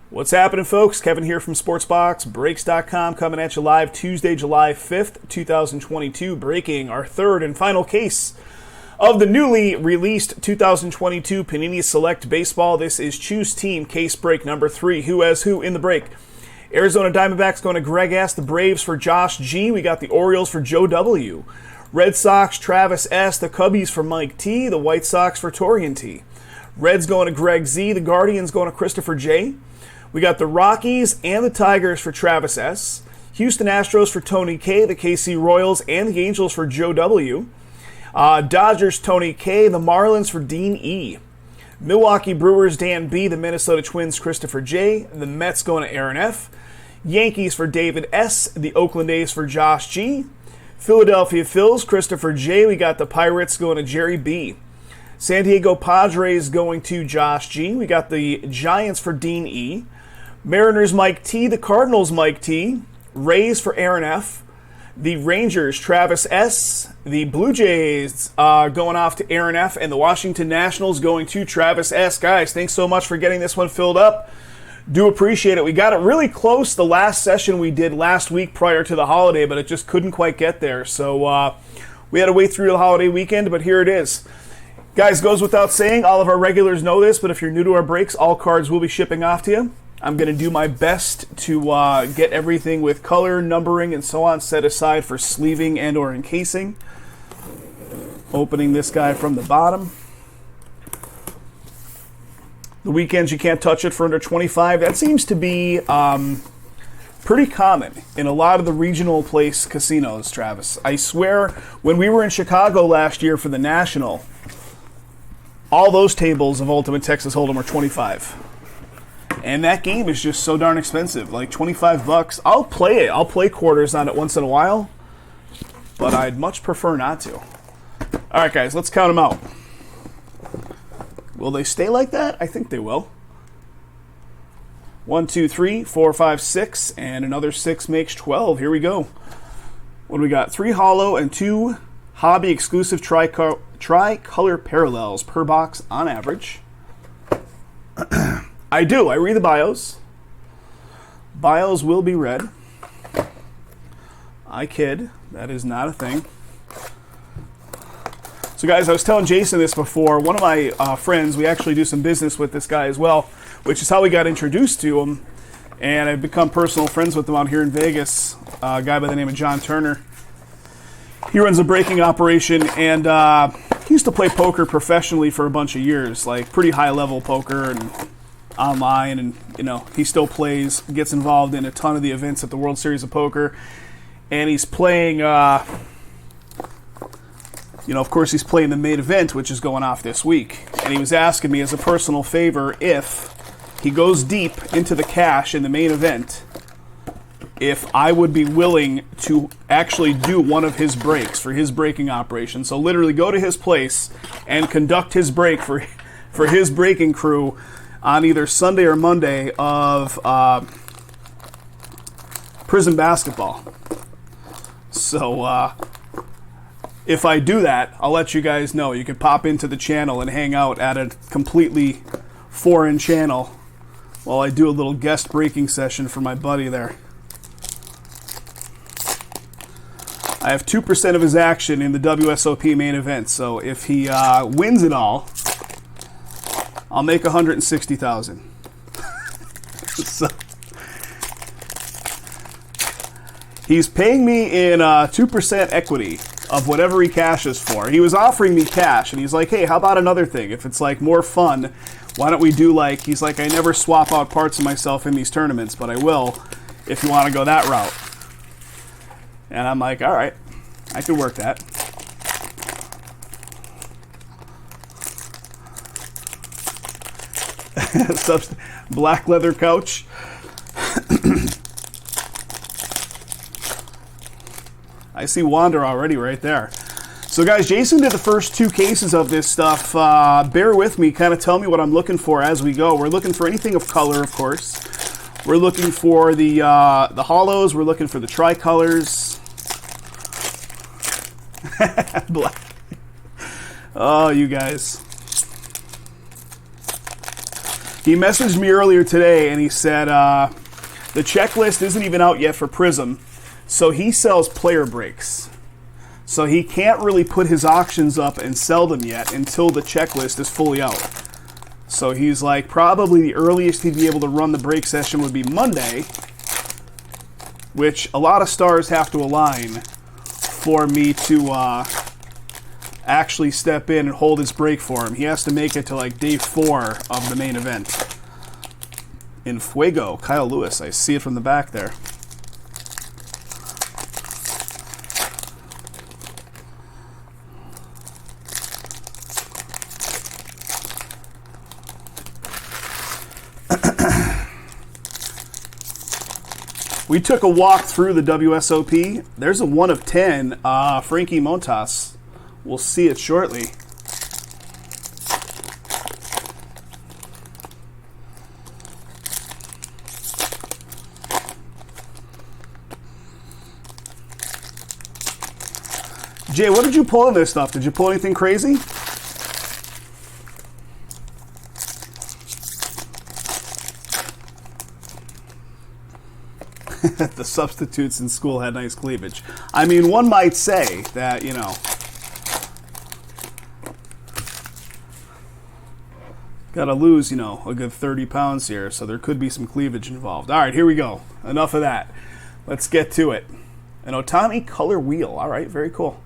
What's happening, folks? Kevin here from SportsBoxBreaks.com, coming at you live Tuesday, July 5th, 2022, breaking our third and final case of the newly released 2022 Panini Select Baseball. This is Choose Team case break number 3. Who has who in the break? Arizona Diamondbacks going to Greg S. The Braves for Josh G. We got the Orioles for Joe W. Red Sox, Travis S. The Cubbies for Mike T. The White Sox for Torian T. Reds going to Greg Z. The Guardians going to Christopher J. We got the Rockies and the Tigers for Travis S. Houston Astros for Tony K. The KC Royals and the Angels for Joe W. Dodgers Tony K. The Marlins for Dean E. Milwaukee Brewers Dan B. The Minnesota Twins Christopher J. The Mets going to Aaron F. Yankees for David S. The Oakland A's for Josh G. Philadelphia Phils Christopher J. We got the Pirates going to Jerry B. San Diego Padres going to Josh G. We got the Giants for Dean E. Mariners Mike T. The Cardinals Mike T. Rays for Aaron F. The Rangers Travis S. The Blue Jays going off to Aaron F. And the Washington Nationals going to Travis S. Guys, thanks so much for getting this one filled up. Do appreciate it. We got it really close the last session we did last week prior to the holiday, but it just couldn't quite get there. So we had to wait through the holiday weekend, but here it is. Guys, goes without saying, all of our regulars know this, but if you're new to our breaks, all cards will be shipping off to you. I'm going to do my best to get everything with color, numbering, and so on set aside for sleeving and or encasing. Opening this guy from the bottom. The weekends you can't touch it for under 25. That seems to be pretty common in a lot of the regional place casinos, Travis. I swear, when we were in Chicago last year for the National, all those tables of Ultimate Texas Hold'em were 25. And that game is just so darn expensive, like $25. I'll play it. I'll play quarters on it once in a while, but I'd much prefer not to. All right, guys, let's count them out. Will they stay like that? I think they will. 1, 2, 3, 4, 5, 6, and another 6 makes 12. Here we go. What do we got? 3 holo and 2 hobby exclusive tricolor parallels per box on average. I do. I read the bios. Bios will be read. I kid. That is not a thing. So guys, I was telling Jason this before. One of my friends, we actually do some business with this guy as well, which is how we got introduced to him. And I've become personal friends with him out here in Vegas. A guy by the name of John Turner. He runs a breaking operation, and he used to play poker professionally for a bunch of years, like pretty high-level poker and online, and you know, he still plays, gets involved in a ton of the events at the World Series of Poker, and he's playing, of course he's playing the main event, which is going off this week, and he was asking me as a personal favor if he goes deep into the cash in the main event, if I would be willing to actually do one of his breaks for his breaking operation. So literally go to his place and conduct his break for his breaking crew on either Sunday or Monday of prison basketball. So if I do that, I'll let you guys know. You can pop into the channel and hang out at a completely foreign channel while I do a little guest breaking session for my buddy there. I have 2% of his action in the WSOP main event, so if he wins it all, I'll make $160,000. So he's paying me in 2% equity of whatever he cashes for. He was offering me cash, and he's like, hey, how about another thing? If it's like more fun, why don't we do like, he's like, I never swap out parts of myself in these tournaments, but I will if you want to go that route. And I'm like, all right, I could work that. Black leather couch. I see Wander already right there. So guys, Jason did the first 2 cases of this stuff. Bear with me, kind of tell me what I'm looking for as we go. We're looking for anything of color, of course. We're looking for the holos. We're looking for the tricolors. Black. Oh, you guys. He messaged me earlier today and he said the checklist isn't even out yet for Prism, so he sells player breaks. So he can't really put his auctions up and sell them yet until the checklist is fully out. So he's like, probably the earliest he'd be able to run the break session would be Monday, which a lot of stars have to align for me to actually step in and hold his break for him. He has to make it to like day 4 of the main event. In Fuego, Kyle Lewis. I see it from the back there. We took a walk through the WSOP. There's a 1 of 10, Frankie Montas. We'll see it shortly. Jay, what did you pull in this stuff? Did you pull anything crazy? The substitutes in school had nice cleavage. I mean, one might say that, you know, gotta lose, you know, a good 30 pounds here, so there could be some cleavage involved. All right, here we go. Enough of that. Let's get to it. An Otani color wheel. All right, very cool.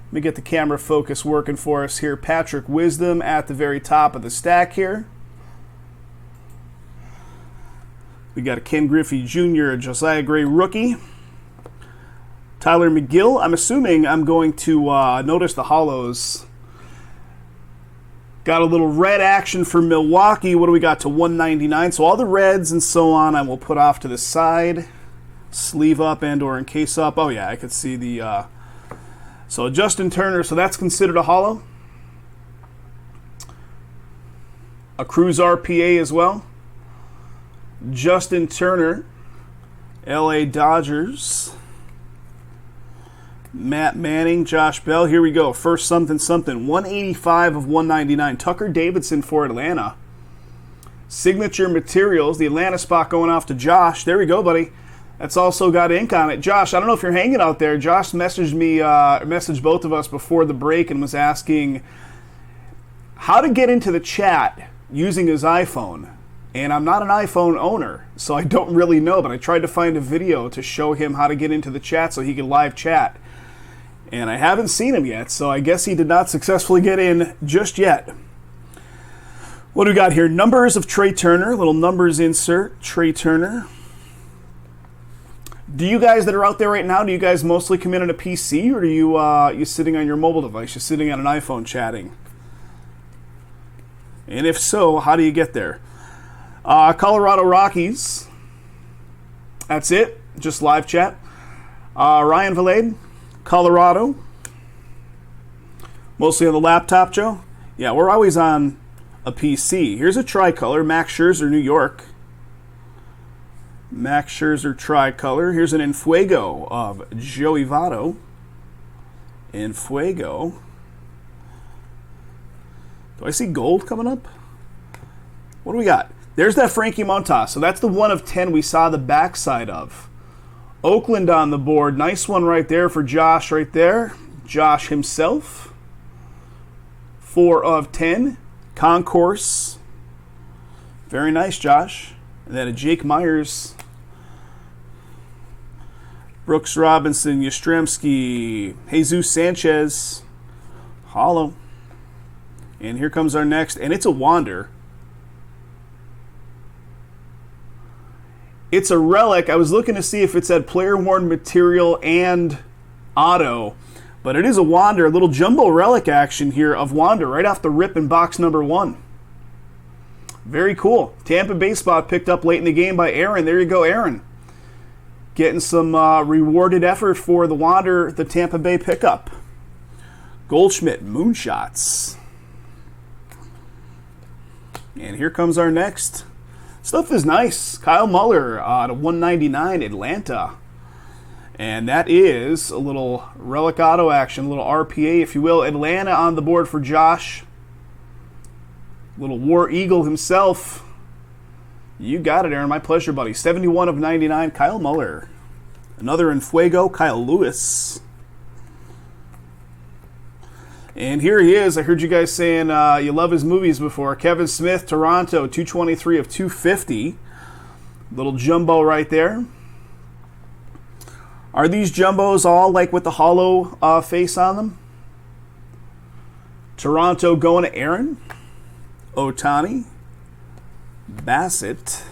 Let me get the camera focus working for us here. Patrick Wisdom at the very top of the stack here. We got a Ken Griffey Jr., a Josiah Gray rookie. Tyler McGill. I'm assuming I'm going to notice the hollows. Got a little red action for Milwaukee. What do we got to 199? So all the reds and so on I will put off to the side. Sleeve up and or encase up. Oh yeah, I could see the... So Justin Turner, so that's considered a hollow. A Cruz RPA as well. Justin Turner, LA Dodgers. Matt Manning, Josh Bell. Here we go. First something. 185 of 199. Tucker Davidson for Atlanta. Signature Materials. The Atlanta spot going off to Josh. There we go, buddy. That's also got ink on it. Josh, I don't know if you're hanging out there. Josh messaged me, messaged both of us before the break and was asking how to get into the chat using his iPhone. And I'm not an iPhone owner, so I don't really know, but I tried to find a video to show him how to get into the chat so he could live chat. And I haven't seen him yet, so I guess he did not successfully get in just yet. What do we got here? Numbers of Trey Turner. Little numbers insert. Trey Turner. Do you guys that are out there right now, do you guys mostly come in on a PC, or are you sitting on your mobile device? You're sitting on an iPhone chatting? And if so, how do you get there? Colorado Rockies. That's it. Just live chat. Ryan Valade, Colorado. Mostly on the laptop, Joe? Yeah, we're always on a PC. Here's a tricolor. Max Scherzer, New York. Max Scherzer tricolor. Here's an Enfuego of Joey Votto. Enfuego. Do I see gold coming up? What do we got? There's that Frankie Montas. So that's the 1 of 10 we saw the backside of. Oakland on the board. Nice one right there for Josh right there. Josh himself. 4 of 10. Concourse. Very nice, Josh. And then a Jake Myers. Brooks Robinson, Yastrzemski, Jesus Sanchez. Hollow. And here comes our next. And it's a Wander. It's a relic. I was looking to see if it said player worn material and auto, but it is a Wander, a little jumbo relic action here of Wander right off the rip in box number 1. Very cool. Tampa Bay spot picked up late in the game by Aaron. There you go, Aaron. Getting some rewarded effort for the Wander, the Tampa Bay pickup. Goldschmidt, Moonshots. And here comes our next. Stuff is nice. Kyle Muller to 199, Atlanta. And that is a little relic auto action, a little RPA, if you will. Atlanta on the board for Josh. Little War Eagle himself. You got it, Aaron. My pleasure, buddy. 71 of 99, Kyle Muller. Another in Fuego, Kyle Lewis. And here he is. I heard you guys saying you love his movies before. Kevin Smith, Toronto, 223 of 250. Little jumbo right there. Are these jumbos all like with the hollow face on them? Toronto going to Aaron. Otani. Bassett.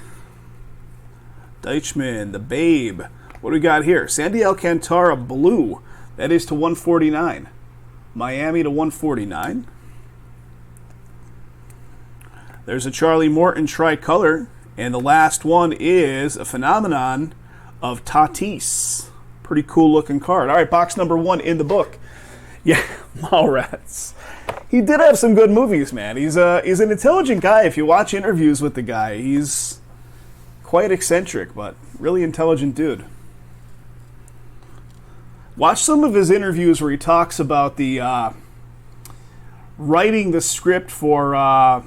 Deichmann, the Babe. What do we got here? Sandy Alcantara blue. That is to 149. Miami to 149. There's a Charlie Morton tricolor. And the last one is a phenomenon of Tatis. Pretty cool looking card. All right, box number 1 in the book. Yeah, Mallrats. He did have some good movies, man. He's an intelligent guy. If you watch interviews with the guy, he's quite eccentric, but really intelligent dude. Watch some of his interviews where he talks about the writing the script for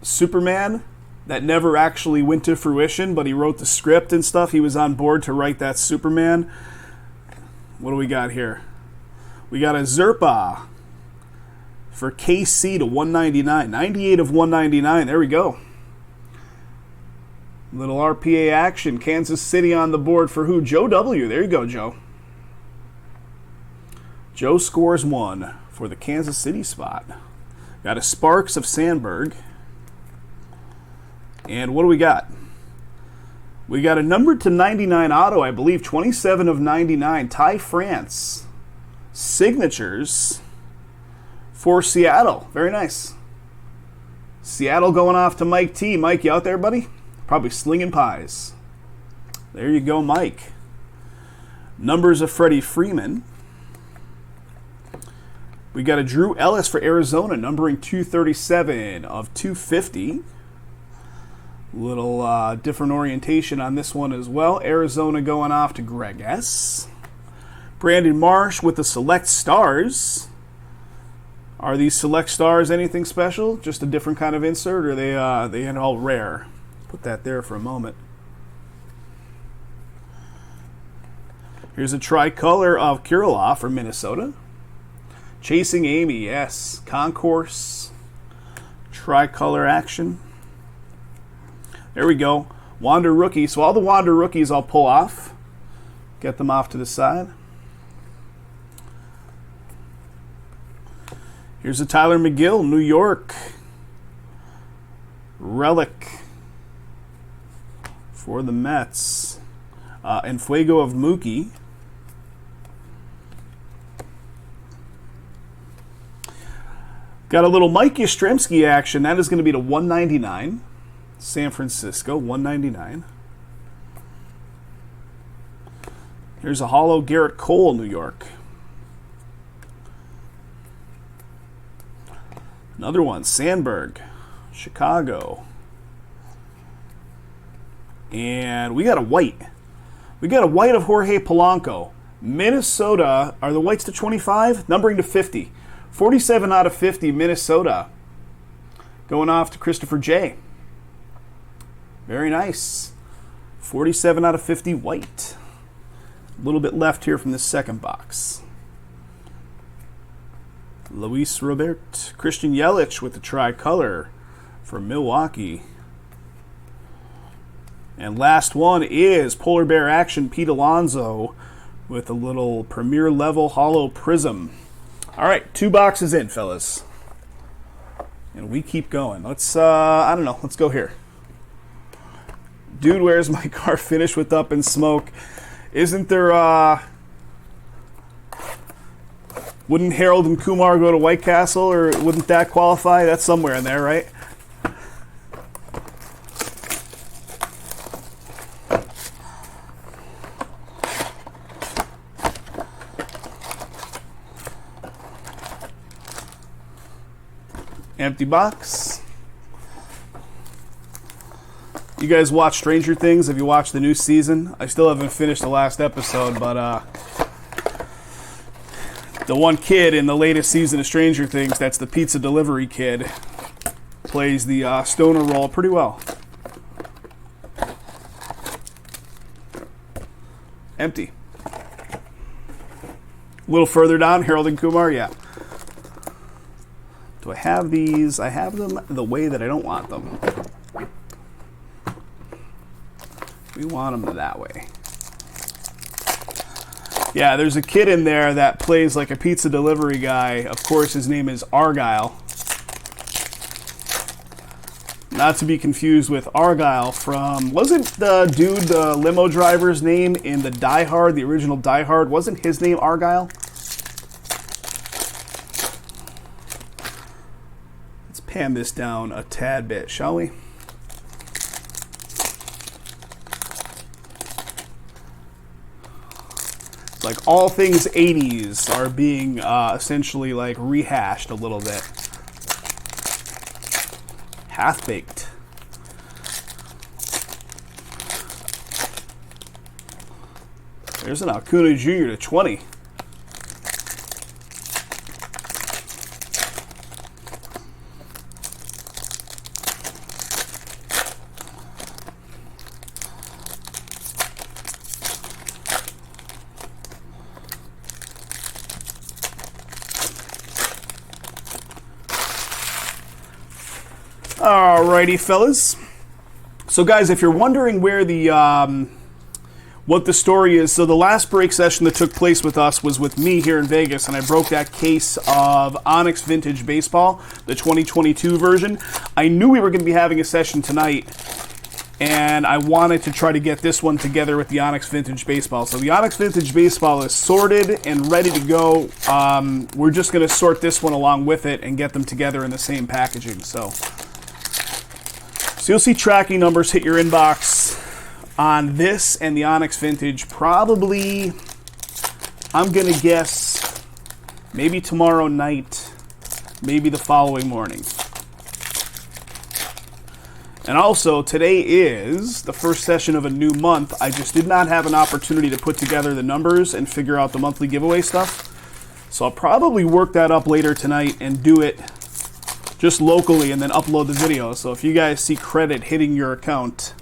Superman that never actually went to fruition, but he wrote the script and stuff. He was on board to write that Superman. What do we got here? We got a Zerpa for KC to 199. 98 of 199. There we go. Little RPA action. Kansas City on the board for who? Joe W. There you go, Joe. Joe scores 1 for the Kansas City spot. Got a Sparks of Sandberg. And what do we got? We got a numbered to 99 auto, I believe. 27 of 99. Ty France. Signatures for Seattle. Very nice. Seattle going off to Mike T. Mike, you out there, buddy? Probably slinging pies. There you go, Mike. Numbers of Freddie Freeman. We got a Drew Ellis for Arizona, numbering 237 of 250. Little different orientation on this one as well. Arizona going off to Greg S. Brandon Marsh with the Select Stars. Are these Select Stars anything special? Just a different kind of insert, or are they all rare? Put that there for a moment. Here's a tricolor of Kirilloff for Minnesota. Chasing Amy, yes. Concourse. Tricolor action. There we go. Wander rookie. So all the Wander rookies I'll pull off. Get them off to the side. Here's a Tyler McGill, New York. Relic for the Mets. And Fuego of Mookie. Got a little Mike Yastrzemski action. That is going to be to 199. San Francisco, 199. Here's a hollow Garrett Cole, New York. Another one, Sandberg, Chicago. And we got a white. We got a white of Jorge Polanco. Minnesota, are the whites to 25? Numbering to 50. 47 out of 50, Minnesota. Going off to Christopher J. Very nice. 47 out of 50, white. A little bit left here from the second box. Luis Robert. Christian Yelich with the tricolor for Milwaukee. And last one is Polar Bear action, Pete Alonso with a little premier level hollow prism. All right, 2 boxes in, fellas. And we keep going. Let's, I don't know, let's go here. Dude, where's my car finished with Up in Smoke? Isn't there, wouldn't Harold and Kumar go to White Castle, or wouldn't that qualify? That's somewhere in there, right? Empty box. You guys watch Stranger Things? Have you watched the new season? I still haven't finished the last episode, but the one kid in the latest season of Stranger Things, that's the pizza delivery kid, plays the stoner role pretty well. Empty. A little further down, Harold and Kumar, yeah. Do I have these? I have them the way that I don't want them. We want them that way. Yeah, there's a kid in there that plays like a pizza delivery guy. Of course, his name is Argyle. Not to be confused with Argyle from... Wasn't the dude, the limo driver's name in the Die Hard, the original Die Hard, wasn't his name Argyle? Let's pan this down a tad bit, shall we? Like all things 80s are being essentially like rehashed a little bit. Half-baked. There's an Acuna Jr. to 20. Alrighty, fellas. So, guys, if you're wondering where the what the story is, so the last break session that took place with us was with me here in Vegas, and I broke that case of Onyx Vintage Baseball, the 2022 version. I knew we were going to be having a session tonight, and I wanted to try to get this one together with the Onyx Vintage Baseball. So the Onyx Vintage Baseball is sorted and ready to go. We're just going to sort this one along with it and get them together in the same packaging. So you'll see tracking numbers hit your inbox on this and the Onyx Vintage probably, I'm going to guess, maybe tomorrow night, maybe the following morning. And also, today is the first session of a new month. I just did not have an opportunity to put together the numbers and figure out the monthly giveaway stuff. So I'll probably work that up later tonight and do it just locally and then upload the video. So if you guys see credit hitting your account,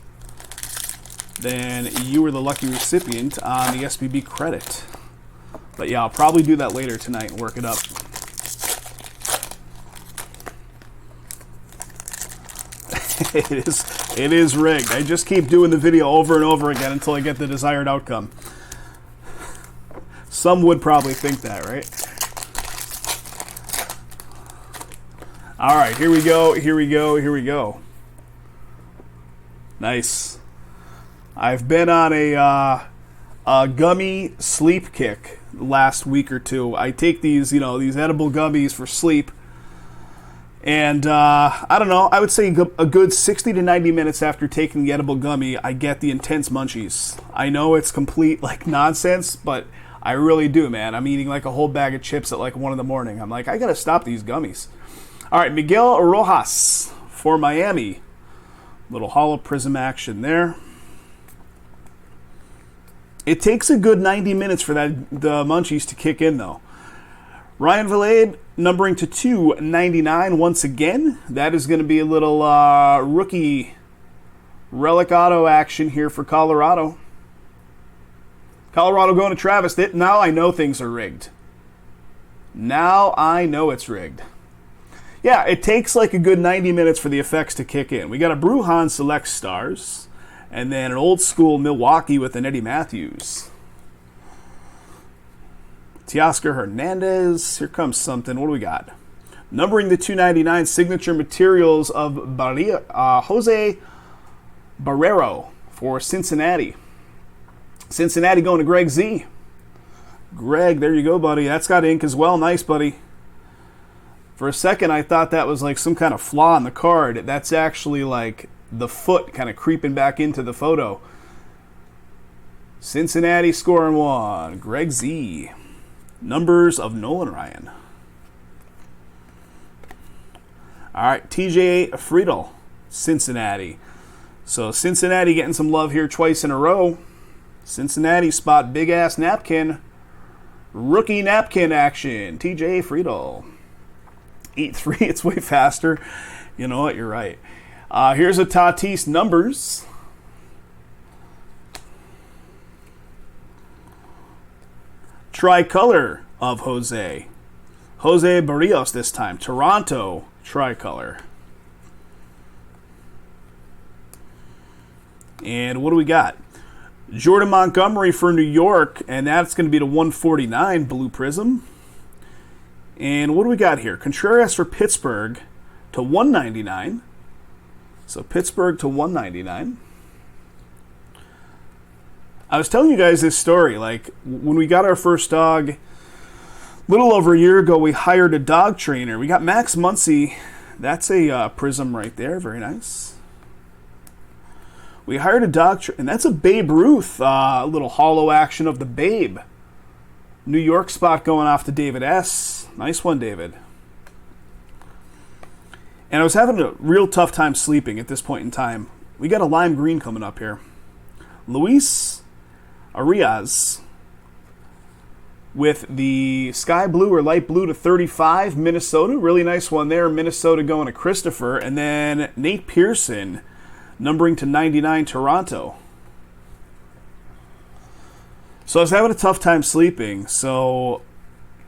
then you were the lucky recipient on the SBB credit. But yeah, I'll probably do that later tonight and work it up. It is rigged. I just keep doing the video over and over again until I get the desired outcome. Some would probably think that, right? All right, here we go. Nice. I've been on a gummy sleep kick the last week or two. I take these, these edible gummies for sleep. And I don't know, I would say a good 60 to 90 minutes after taking the edible gummy, I get the intense munchies. I know it's complete nonsense, but I really do, man. I'm eating like a whole bag of chips at 1 in the morning. I'm like, I gotta stop these gummies. All right, Miguel Rojas for Miami. Little hollow prism action there. It takes a good 90 minutes for the munchies to kick in, though. Ryan Vilade, numbering to 299 once again. That is going to be a little rookie relic auto action here for Colorado. Colorado going to Travis. Now I know things are rigged. Now I know it's rigged. Yeah, it takes a good 90 minutes for the effects to kick in. We got a Brujan Select Stars, and then an old school Milwaukee with an Eddie Matthews. Teoscar Hernandez. Here comes something. What do we got? Numbering the 299 signature materials of Jose Barrero for Cincinnati. Cincinnati going to Greg Z. Greg, there you go, buddy. That's got ink as well. Nice, buddy. For a second, I thought that was some kind of flaw in the card. That's actually the foot kind of creeping back into the photo. Cincinnati scoring 1. Greg Z. Numbers of Nolan Ryan. All right, TJ Friedel, Cincinnati. So Cincinnati getting some love here twice in a row. Cincinnati spot big-ass napkin. Rookie napkin action. TJ Friedel. 8-3, it's way faster. You know what, you're right. Here's a Tatis numbers. Tricolor of Jose. Jose Barrios this time. Toronto tricolor. And what do we got? Jordan Montgomery for New York, and that's going to be to 149 blue prism. And what do we got here? Contreras for Pittsburgh to 199. So Pittsburgh to 199. I was telling you guys this story. Like, when we got our first dog, a little over a year ago, we hired a dog trainer. We got Max Muncy. That's a prism right there. Very nice. We hired a dog trainer, and that's a Babe Ruth, little hollow action of the Babe. New York spot going off to David S. Nice one, David. And I was having a real tough time sleeping at this point in time. We got a lime green coming up here. Luis Arias with the sky blue or light blue to 35, Minnesota. Really nice one there. Minnesota going to Christopher. And then Nate Pearson, numbering to 99, Toronto. So I was having a tough time sleeping. So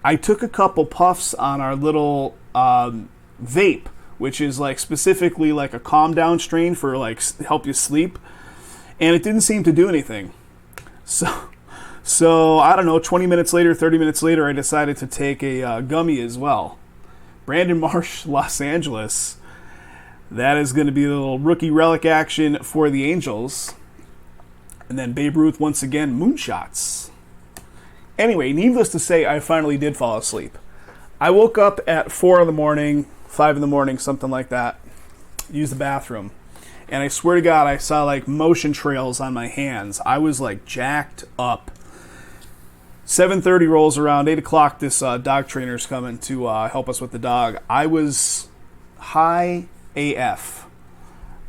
I took a couple puffs on our little vape, which is like specifically like a calm down strain for like help you sleep. And it didn't seem to do anything. So I don't know, 20 minutes later, 30 minutes later, I decided to take a gummy as well. Brandon Marsh, Los Angeles. That is going to be a little rookie relic action for the Angels. And then Babe Ruth once again, moonshots. Anyway, needless to say, I finally did fall asleep. I woke up at 4 in the morning, 5 in the morning, something like that. Used the bathroom. And I swear to God, I saw like motion trails on my hands. I was like jacked up. 7:30 rolls around, 8 o'clock, this dog trainer's coming to help us with the dog. I was high AF.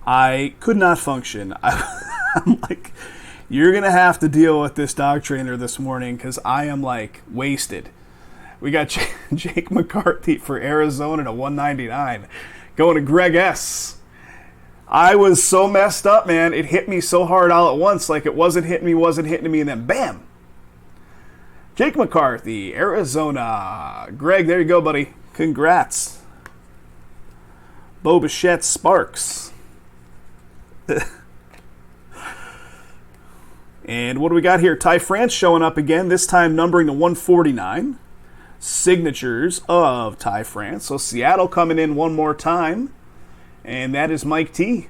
I could not function. I'm like, you're going to have to deal with this dog trainer this morning because I am like wasted. We got Jake McCarthy for Arizona to 199. Going to Greg S. I was so messed up, man. It hit me so hard all at once. Like it wasn't hitting me, and then bam. Jake McCarthy, Arizona. Greg, there you go, buddy. Congrats. Bo Bichette Sparks. And what do we got here? Ty France showing up again, this time numbering to 149. Signatures of Ty France. So Seattle coming in one more time. And that is Mike T.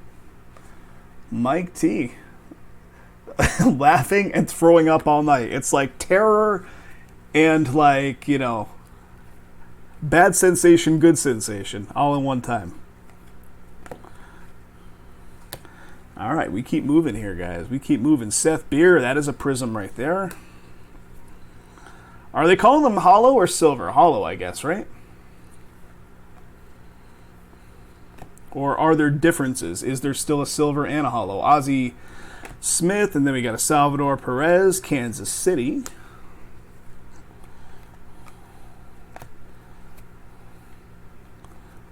Mike T. Laughing and throwing up all night. It's like terror and like, you know, bad sensation, good sensation, all in one time. All right, we keep moving here, guys. We keep moving. Seth Beer, that is a prism right there. Are they calling them hollow or silver? Hollow, I guess, right? Or are there differences? Is there still a silver and a hollow? Ozzie Smith, and then we got a Salvador Perez, Kansas City.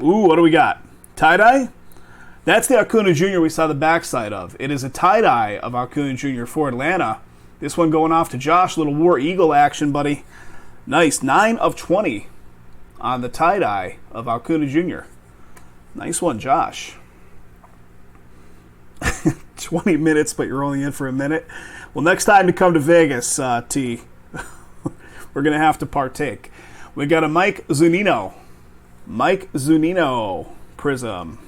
Ooh, what do we got? Tie-dye? That's the Acuna Jr. we saw the backside of. It is a tie-dye of Acuna Jr. for Atlanta. This one going off to Josh. Little War Eagle action, buddy. Nice. 9 of 20 on the tie-dye of Acuna Jr. Nice one, Josh. 20 minutes, but you're only in for a minute. Well, next time to come to Vegas, T, we're going to have to partake. We got a Mike Zunino. Mike Zunino prism.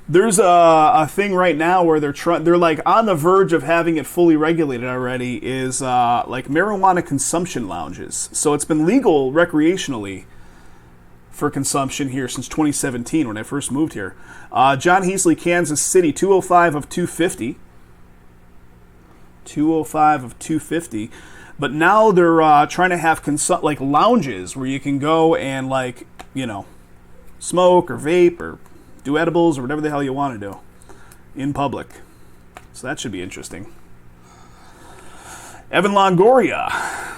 There's a thing right now where they're like on the verge of having it fully regulated already, is like marijuana consumption lounges. So it's been legal recreationally for consumption here since 2017 when I first moved here. John Heasley, Kansas City, 205 of 250. 205 of 250. But now they're trying to have like lounges where you can go and like, you know, smoke or vape or do edibles or whatever the hell you want to do in public. So that should be interesting. Evan Longoria,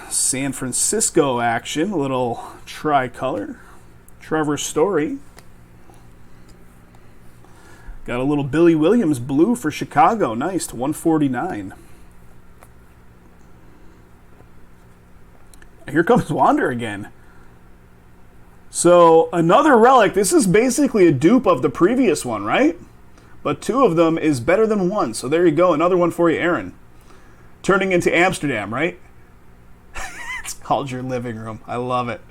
San Francisco action, a little tricolor. Trevor Story. Got a little Billy Williams blue for Chicago. Nice, to 149. Here comes Wander again. So another relic. This is basically a dupe of the previous one, right? But 2 of them is better than 1. So there you go. Another one for you, Aaron. Turning into Amsterdam, right? It's called your living room. I love it.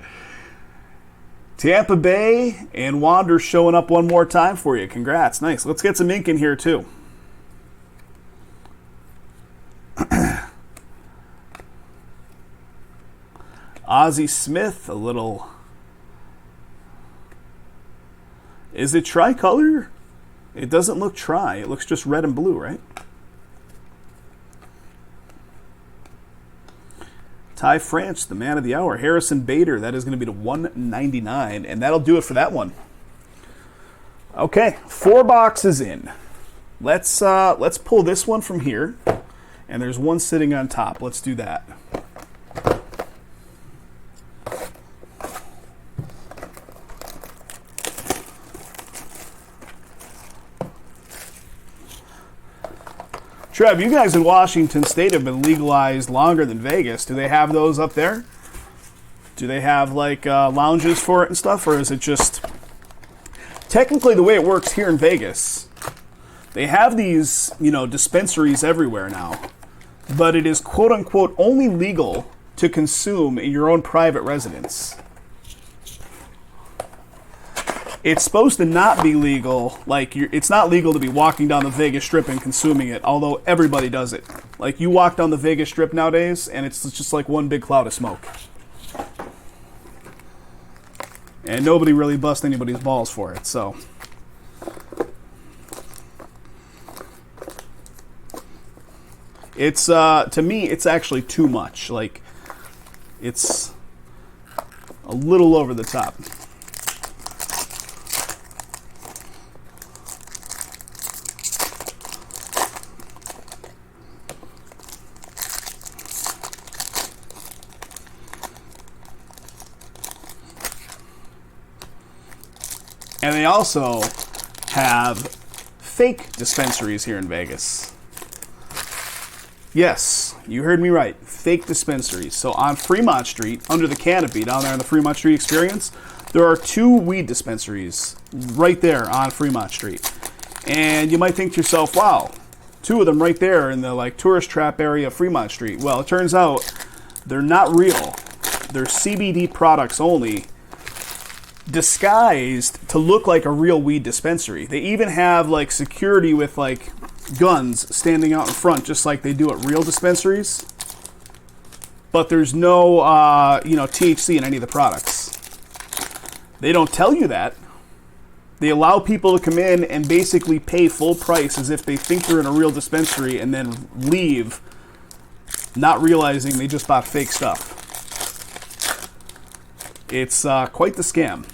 Tampa Bay and Wander showing up one more time for you. Congrats. Nice. Let's get some ink in here, too. Ozzie Smith, a little... Is it tricolor? It doesn't look tri. It looks just red and blue, right? Ty France, the man of the hour. Harrison Bader, that is going to be to 199, and that'll do it for that one. Okay, 4 boxes in. Let's pull this one from here, and there's one sitting on top. Let's do that. Trev, you guys in Washington State have been legalized longer than Vegas. Do they have those up there? Do they have, like, lounges for it and stuff? Or is it just... Technically, the way it works here in Vegas, they have these, dispensaries everywhere now. But it is, quote-unquote, only legal to consume in your own private residence. It's supposed to not be legal, it's not legal to be walking down the Vegas Strip and consuming it, although everybody does it. Like, you walk down the Vegas Strip nowadays, and it's just like one big cloud of smoke. And nobody really busts anybody's balls for it, so. It's, to me, it's actually too much. Like, it's a little over the top. And they also have fake dispensaries here in Vegas. Yes, you heard me right. Fake dispensaries. So on Fremont Street, under the canopy, down there in the Fremont Street Experience, there are 2 weed dispensaries right there on Fremont Street. And you might think to yourself, wow, 2 of them right there in the tourist trap area of Fremont Street. Well, it turns out they're not real. They're CBD products only, disguised to look like a real weed dispensary. They even have security with guns standing out in front, just like they do at real dispensaries. But there's no THC in any of the products. They don't tell you that. They allow people to come in and basically pay full price as if they think they're in a real dispensary and then leave, not realizing they just bought fake stuff. It's quite the scam.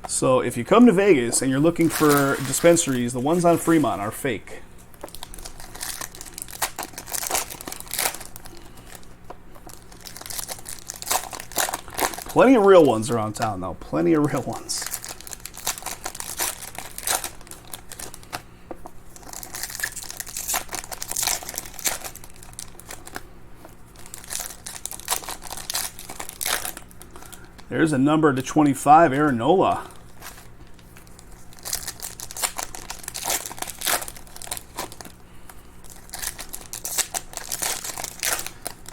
So if you come to Vegas and you're looking for dispensaries, the ones on Fremont are fake. Plenty of real ones around town, though. Plenty of real ones. There's a number to 25, Aaron Nola.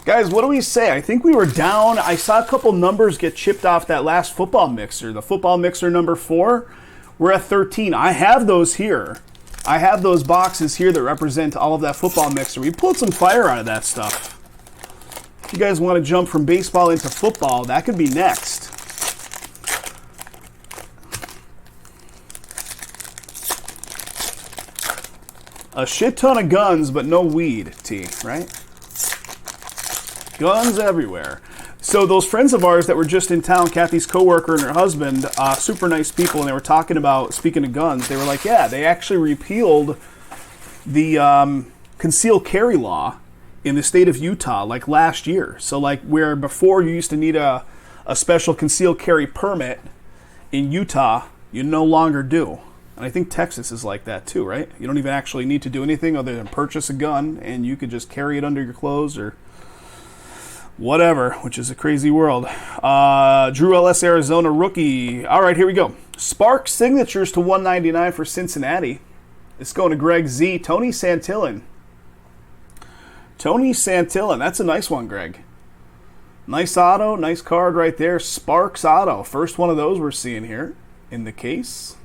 Guys, what do we say? I think we were down. I saw a couple numbers get chipped off that last football mixer. The football mixer number 4. We're at 13. I have those here. I have those boxes here that represent all of that football mixer. We pulled some fire out of that stuff. If you guys want to jump from baseball into football, that could be next. A shit ton of guns, but no weed, T, right? Guns everywhere. So those friends of ours that were just in town, Kathy's coworker and her husband, super nice people, and they were talking about, speaking of guns, they were like, yeah, they actually repealed the concealed carry law in the state of Utah, last year. So where before you used to need a special concealed carry permit in Utah, you no longer do. And I think Texas is like that too, right? You don't even actually need to do anything other than purchase a gun, and you could just carry it under your clothes or whatever, which is a crazy world. Drew Ellis, Arizona rookie. All right, here we go. Spark signatures to 199 for Cincinnati. It's going to Greg Z. Tony Santillan. Tony Santillan. That's a nice one, Greg. Nice auto, nice card right there. Sparks auto. First one of those we're seeing here in the case.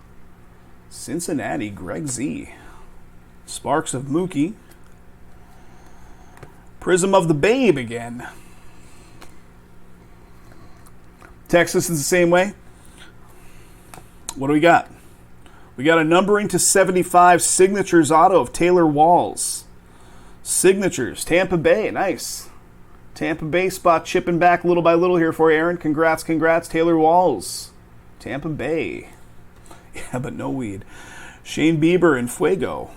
Cincinnati, Greg Z. Sparks of Mookie. Prism of the Babe again. Texas is the same way. What do we got? We got a numbering to 75 signatures auto of Taylor Walls. Signatures, Tampa Bay, nice. Tampa Bay spot chipping back little by little here for you, Aaron. Congrats, Taylor Walls. Tampa Bay. Yeah, but no weed. Shane Bieber and Fuego.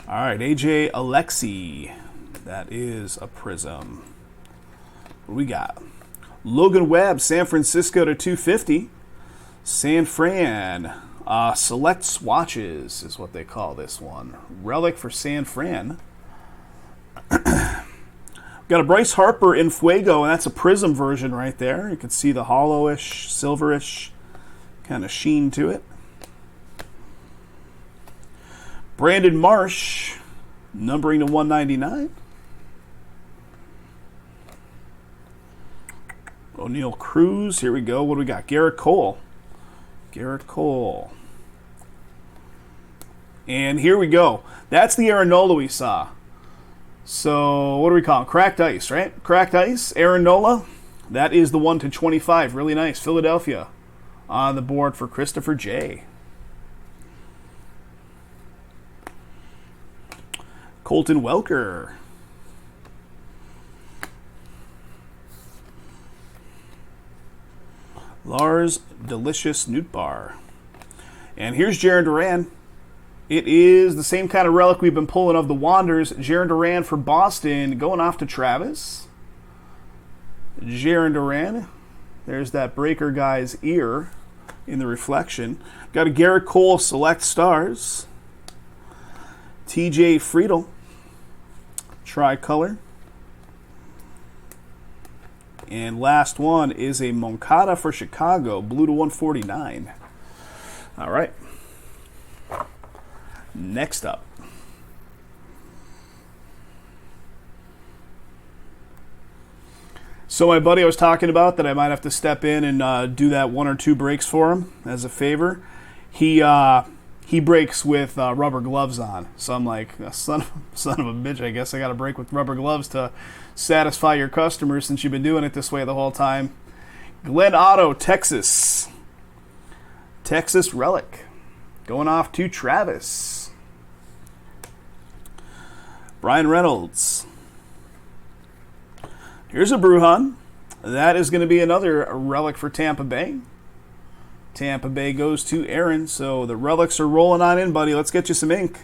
All right, AJ Alexi. That is a prism. What do we got? Logan Webb, San Francisco to 250. San Fran. Select swatches is what they call this one. Relic for San Fran. Got a Bryce Harper in Fuego, and that's a prism version right there. You can see the hollowish, silverish kind of sheen to it. Brandon Marsh, numbering to 199. O'Neal Cruz, here we go. What do we got? Garrett Cole. Garrett Cole. And here we go. That's the Aaron Nola we saw. So, what do we call it? Cracked ice, right? Cracked ice, Aaron Nola. That is the 1 to 25. Really nice. Philadelphia on the board for Christopher J. Colton Welker. Lars Delicious Nootbaar. And here's Jarren Duran. It is the same kind of relic we've been pulling of the Wanderers. Jarren Duran for Boston going off to Travis. Jarren Duran. There's that breaker guy's ear in the reflection. Got a Garrett Cole Select Stars. TJ Friedel. Tricolor. And last one is a Moncada for Chicago, blue to 149. All right. Next up. So my buddy I was talking about that I might have to step in and do that 1 or 2 breaks for him as a favor. He breaks with rubber gloves on. So I'm like, son of a bitch, I guess I got to break with rubber gloves to satisfy your customers since you've been doing it this way the whole time. Glen Otto, Texas. Texas Relic. Going off to Travis. Brian Reynolds. Here's a Brujan. That is going to be another relic for Tampa Bay. Tampa Bay goes to Aaron. So the relics are rolling on in, buddy. Let's get you some ink.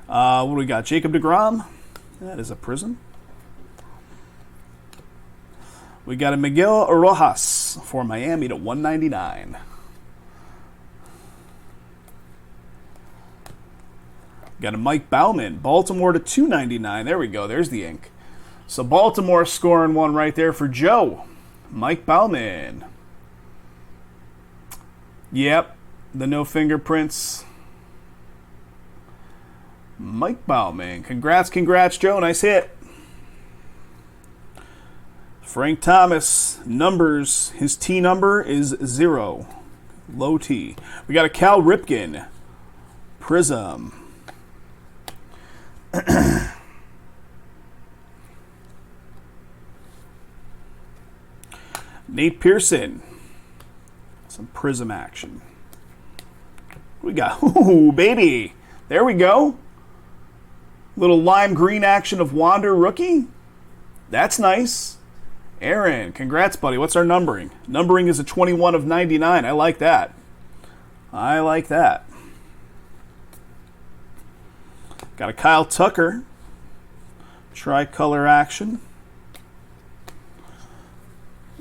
What do we got? Jacob deGrom. That is a prism. We got a Miguel Rojas for Miami to 199. Got a Mike Bauman, Baltimore to 299. There we go. There's the ink. So Baltimore scoring one right there for Joe. Mike Bauman. Yep, the no fingerprints. Mike Bauman. Congrats, Joe. Nice hit. Frank Thomas, numbers. His T number is 0. Low T. We got a Cal Ripken. Prism. Nate Pearson. Some prism action. We got, ooh, baby. There we go. Little lime green action of Wander rookie. That's nice. Aaron, congrats, buddy. What's our numbering? Numbering is a 21 of 99. I like that. I like that. Got a Kyle Tucker. Tricolor action.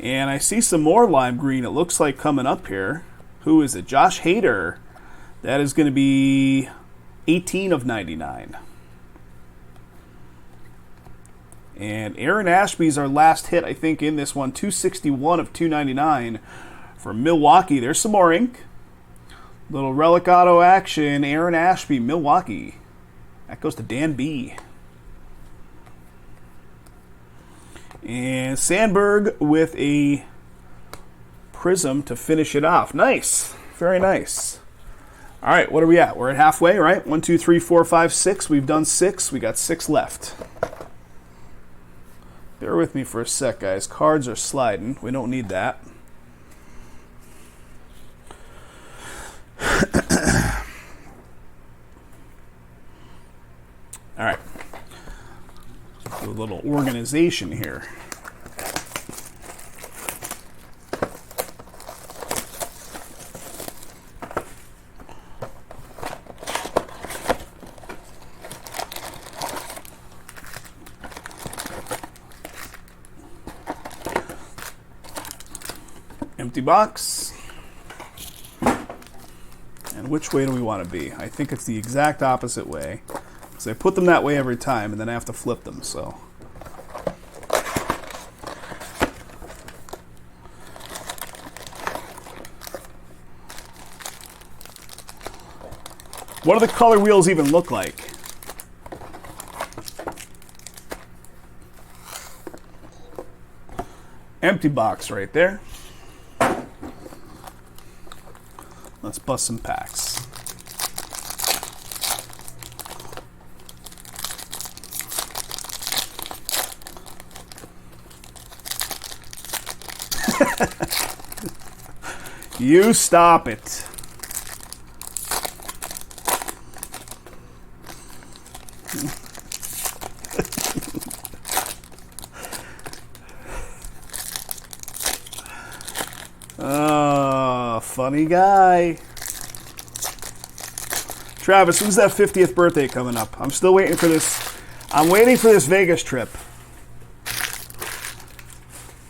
And I see some more lime green, it looks like, coming up here. Who is it? Josh Hader. That is going to be 18 of 99. And Aaron Ashby's our last hit, I think, in this one. 261 of 299 for Milwaukee. There's some more ink. Little relic auto action. Aaron Ashby, Milwaukee. That goes to Dan B. And Sandberg with a prism to finish it off. Nice. Very nice. All right, what are we at? We're at halfway, right? 1, 2, 3, 4, 5, 6. We've done 6. We got 6 left. Bear with me for a sec, guys. Cards are sliding. We don't need that. All right. Do a little organization here. Empty box. And which way do we want to be? I think it's the exact opposite way. Because I put them that way every time, and then I have to flip them, so. What do the color wheels even look like? Empty box right there. Let's bust some packs. You stop it. Oh, funny guy. Travis, when's that 50th birthday coming up? I'm still waiting for this. I'm waiting for this Vegas trip.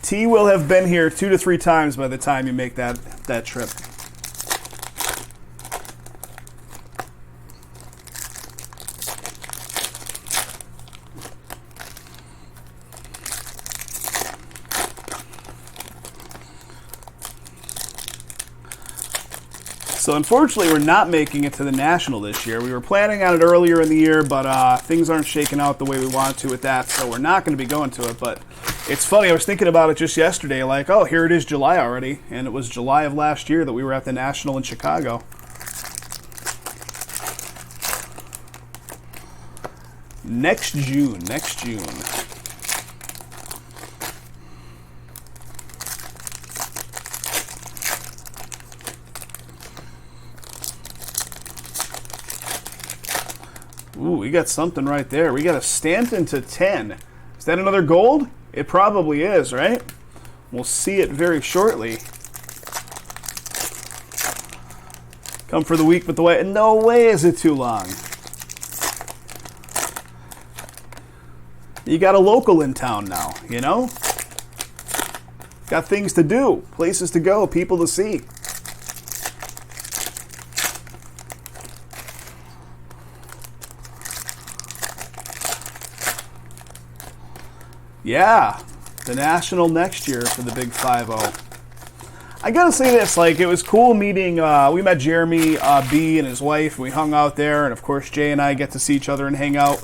T will have been here 2 to 3 times by the time you make that trip. So unfortunately, we're not making it to the National this year. We were planning on it earlier in the year, but things aren't shaking out the way we want to with that, so we're not going to be going to it. But it's funny, I was thinking about it just yesterday, like, oh, here it is July already, and it was July of last year that we were at the National in Chicago. Next June. Ooh, we got something right there. We got a Stanton to 10. Is that another gold? It probably is, right? We'll see it very shortly. Come for the week, but the way... No way is it too long. You got a local in town now, you know? Got things to do, places to go, people to see. Yeah, the National next year for the Big 5-0. I gotta say this, like, it was cool meeting, we met Jeremy B and his wife, and we hung out there, and of course Jay and I get to see each other and hang out,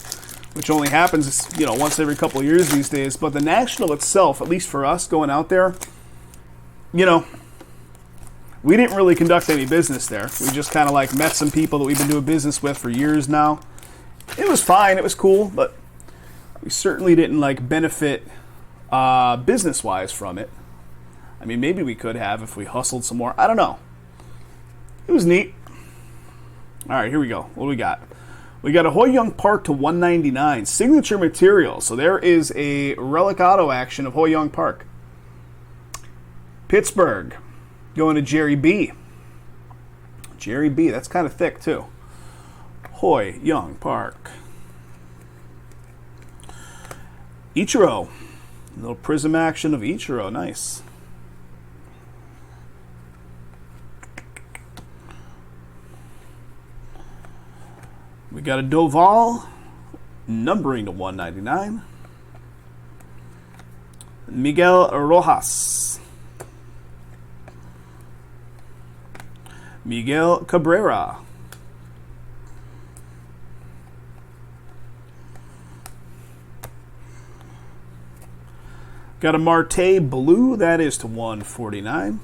which only happens, you know, once every couple of years these days. But the National itself, at least for us going out there, you know, we didn't really conduct any business there. We just kind of like met some people that we've been doing business with for years now. It was fine, it was cool, but we certainly didn't like benefit business-wise from it. I mean, maybe we could have if we hustled some more. I don't know. It was neat. All right, here we go. What do we got? We got a Ho Young Park to 199. Signature material. So there is a relic auto action of Ho Young Park. Pittsburgh. Going to Jerry B. Jerry B. That's kind of thick, too. Hoy Young Park. Ichiro. A little prism action of Ichiro. Nice. We got a Doval, numbering to 199. Miguel Rojas. Miguel Cabrera. Got a Marte Blue, that is to 149.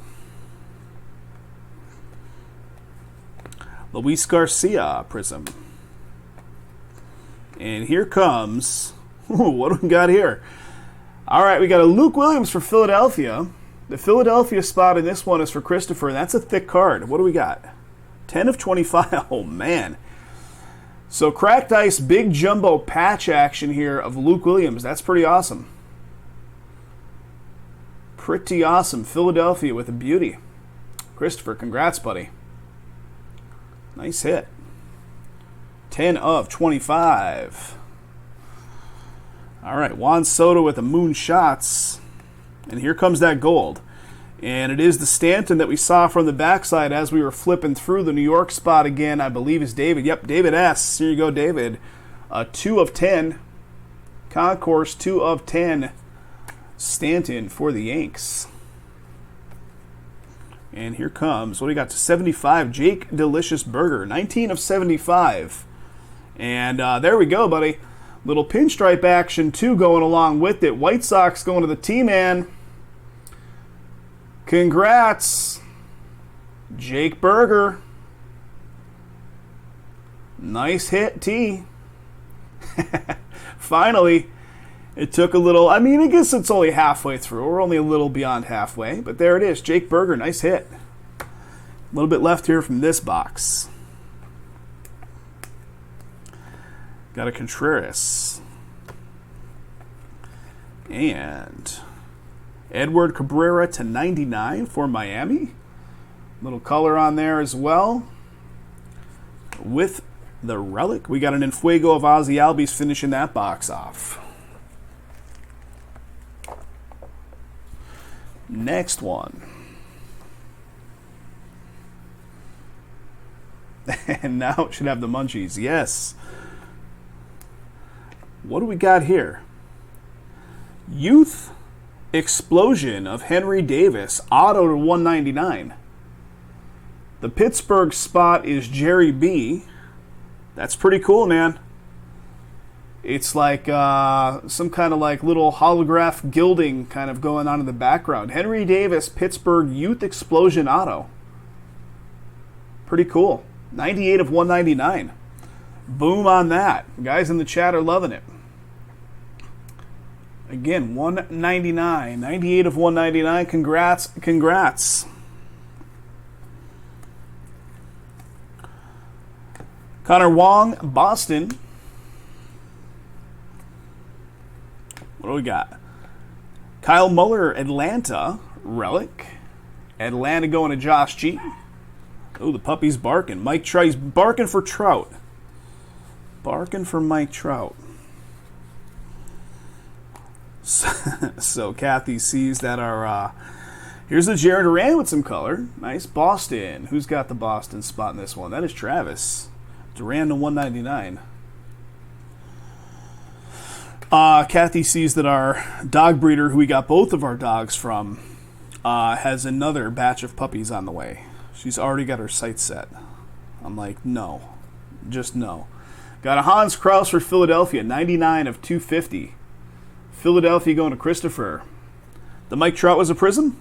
Luis Garcia Prism. And here comes, what do we got here? All right, we got a Luke Williams for Philadelphia. The Philadelphia spot in this one is for Christopher, and that's a thick card. What do we got? 10 of 25. Oh, man. So cracked ice, big jumbo patch action here of Luke Williams. That's pretty awesome. Pretty awesome. Philadelphia with a beauty. Christopher, congrats, buddy. Nice hit. 10 of 25. All right, Juan Soto with the moon shots. And here comes that gold. And it is the Stanton that we saw from the backside as we were flipping through. The New York spot again, I believe, is David. Yep, David S. Here you go, David. 2 of 10. Concourse, 2 of 10. Stanton for the Yanks. And here comes, what do we got to 75? Jake Delicious Burger, 19 of 75. And there we go, buddy. Little pinstripe action, too, going along with it. White Sox going to the T-Man. Congrats, Jake Burger. Nice hit, T. Finally, it took a little, I mean, I guess it's only halfway through. We're only a little beyond halfway, but there it is. Jake Burger, nice hit. A little bit left here from this box. Got a Contreras. And Edward Cabrera to 99 for Miami. Little color on there as well. With the relic, we got an Enfuego of Ozzy Albies finishing that box off. Next one. And now it should have the munchies. Yes. What do we got here? Youth Explosion of Henry Davis, auto to 199. The Pittsburgh spot is Jerry B. That's pretty cool, man. It's like some kind of like little holograph gilding kind of going on in the background. Henry Davis, Pittsburgh Youth Explosion auto. Pretty cool. 98 of 199. Boom on that. Guys in the chat are loving it. Again, 199. 98 of 199. Congrats. Congrats. Connor Wong, Boston. What do we got? Kyle Muller, Atlanta. Relic. Atlanta going to Josh G. Oh, the puppy's barking. Mike Trout. He's barking for Trout. Barking for Mike Trout. So Kathy sees that our... here's the Jared Duran with some color. Nice. Boston. Who's got the Boston spot in this one? That is Travis. Duran to 199. Kathy sees that our dog breeder, who we got both of our dogs from, has another batch of puppies on the way. She's already got her sights set. I'm like, no. Just no. Got a Hans Kraus for Philadelphia, 99 of 250. Philadelphia going to Christopher. The Mike Trout was a prism.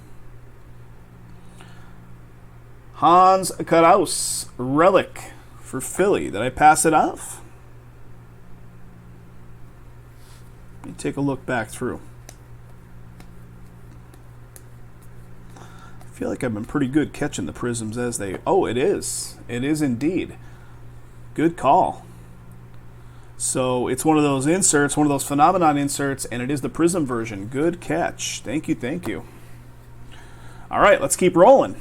Hans Kraus, relic for Philly. Did I pass it off? Let me take a look back through. I feel like I've been pretty good catching the prisms as they... Oh, it is. It is indeed. Good call. So it's one of those inserts, one of those phenomenon inserts, and it is the prism version. Good catch. Thank you, thank you. All right, let's keep rolling.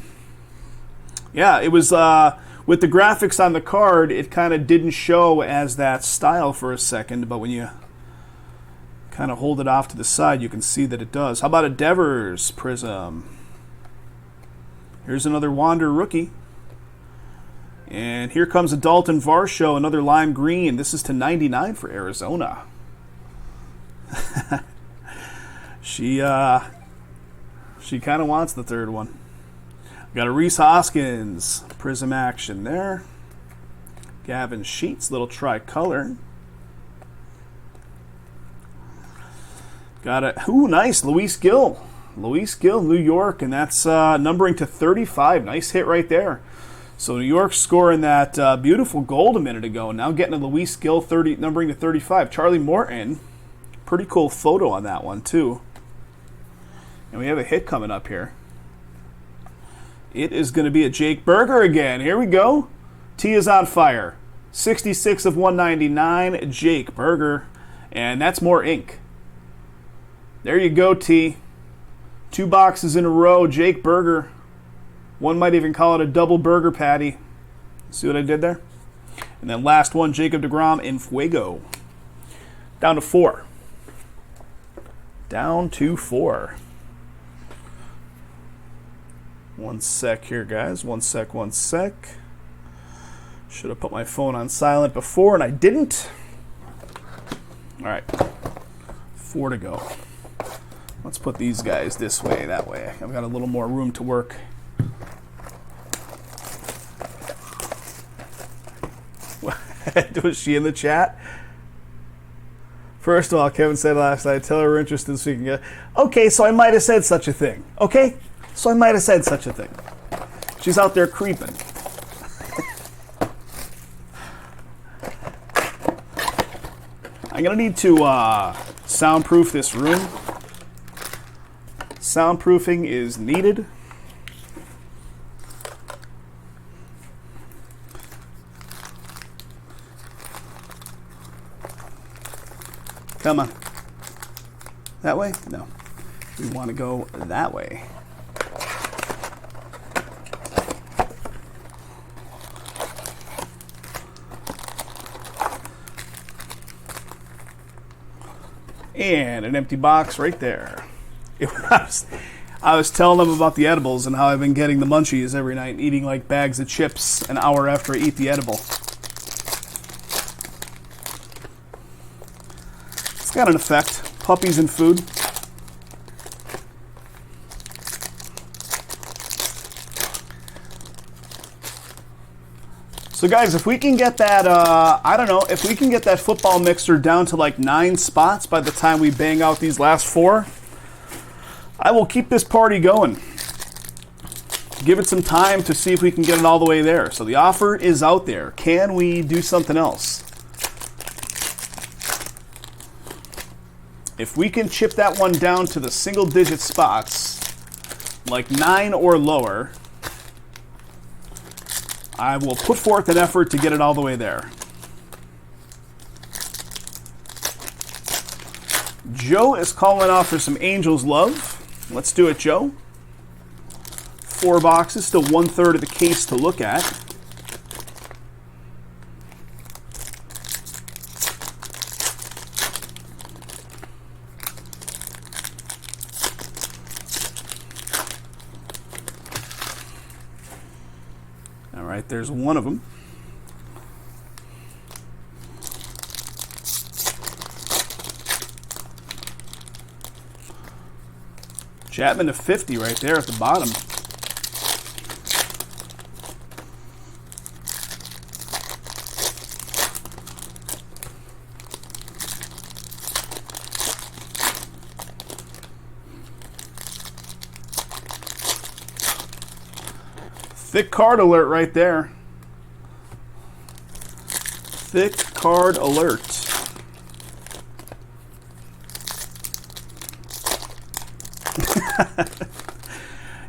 Yeah, it was... with the graphics on the card, it kind of didn't show as that style for a second, but when you kind of hold it off to the side, you can see that it does. How about a Devers prism? Here's another Wander rookie. And here comes a Dalton Varsho, another lime green. This is to 99 for Arizona. She kind of wants the third one. Got a Rhys Hoskins, Prism action there. Gavin Sheets, little tricolor. Got a, nice, Luis Gill. Luis Gill, New York, and that's numbering to 35. Nice hit right there. So New York scoring that beautiful gold a minute ago. Now getting a Luis Gill 30, numbering to 35. Charlie Morton, pretty cool photo on that one too. And we have a hit coming up here. It is going to be a Jake Berger again. Here we go. T is on fire. 66 of 199, Jake Berger. And that's more ink. There you go, T. 2 boxes in a row, Jake Berger. One might even call it a double burger patty. See what I did there? And then last one, Jacob deGrom in Fuego. Down to 4. Down to 4. One sec here, guys. One sec. Should have put my phone on silent before, and I didn't. All right. 4 to go. Let's put these guys this way, that way. I've got a little more room to work. Was she in the chat? First of all, Kevin said last night, tell her we're interested in speaking. Okay, so I might have said such a thing. Okay? So I might have said such a thing. She's out there creeping. I'm going to need to soundproof this room. Soundproofing is needed. Come on. That way? No. We want to go that way. And an empty box right there. I was telling them about the edibles and how I've been getting the munchies every night, eating like bags of chips an hour after I eat the edible. It's got an effect. Puppies and food. So guys, if we can get that, I don't know, if we can get that football mixer down to like 9 spots by the time we bang out these last 4, I will keep this party going. Give it some time to see if we can get it all the way there. So the offer is out there. Can we do something else? If we can chip that one down to the single-digit spots, like 9 or lower, I will put forth an effort to get it all the way there. Joe is calling off for some Angels love. Let's do it, Joe. 4 boxes, still 1/3 of the case to look at. All right, there's one of them. Chapman to 50 right there at the bottom. Thick card alert right there. Thick card alert.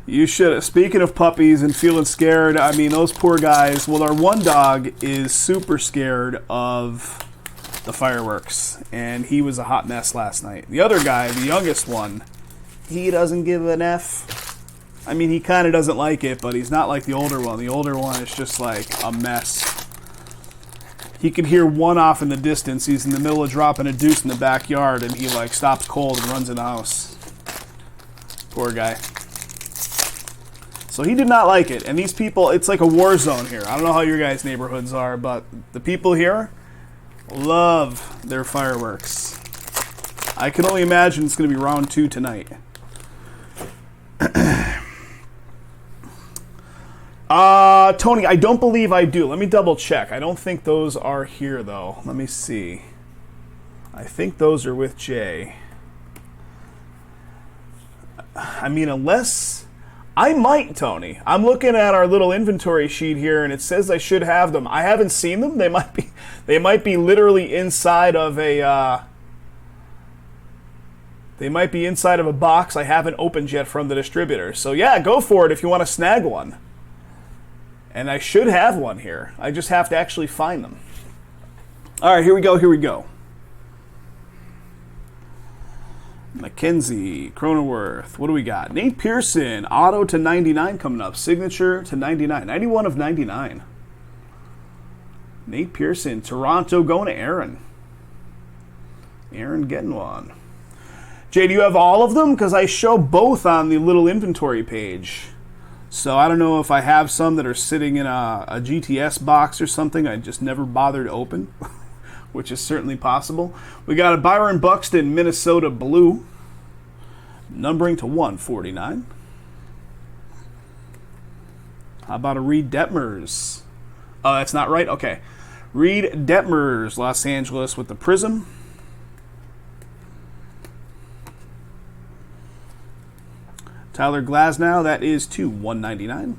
You should. Speaking of puppies and feeling scared, I mean, those poor guys. Well, our one dog is super scared of the fireworks, and he was a hot mess last night. The other guy, the youngest one, he doesn't give an F. I mean, he kind of doesn't like it, but he's not like the older one. The older one is just like a mess. He can hear one off in the distance. He's in the middle of dropping a deuce in the backyard, and he like stops cold and runs in the house. Poor guy. So he did not like it. And these people, it's like a war zone here. I don't know how your guys' neighborhoods are, but the people here love their fireworks. I can only imagine it's going to be round 2 tonight. Tony, I don't believe I do. Let me double check. I don't think those are here, though. Let me see. I think those are with Jay. I mean, unless... I might, Tony. I'm looking at our little inventory sheet here, and it says I should have them. I haven't seen them. They might be literally inside of a... They might be inside of a box I haven't opened yet from the distributor. So yeah, go for it if you want to snag one. And I should have one here. I just have to actually find them. All right, here we go. Mackenzie, Cronenworth. What do we got? Nate Pearson, auto to 99 coming up. Signature to 99. 91 of 99. Nate Pearson, Toronto going to Aaron. Aaron getting one. Jay, do you have all of them? Because I show both on the little inventory page. So I don't know if I have some that are sitting in a GTS box or something I just never bothered to open, which is certainly possible. We got a Byron Buxton, Minnesota Blue, numbering to 149. How about a Reed Detmers? Oh, that's not right? Okay. Reed Detmers, Los Angeles with the Prism. Tyler Glasnow, that is to 199.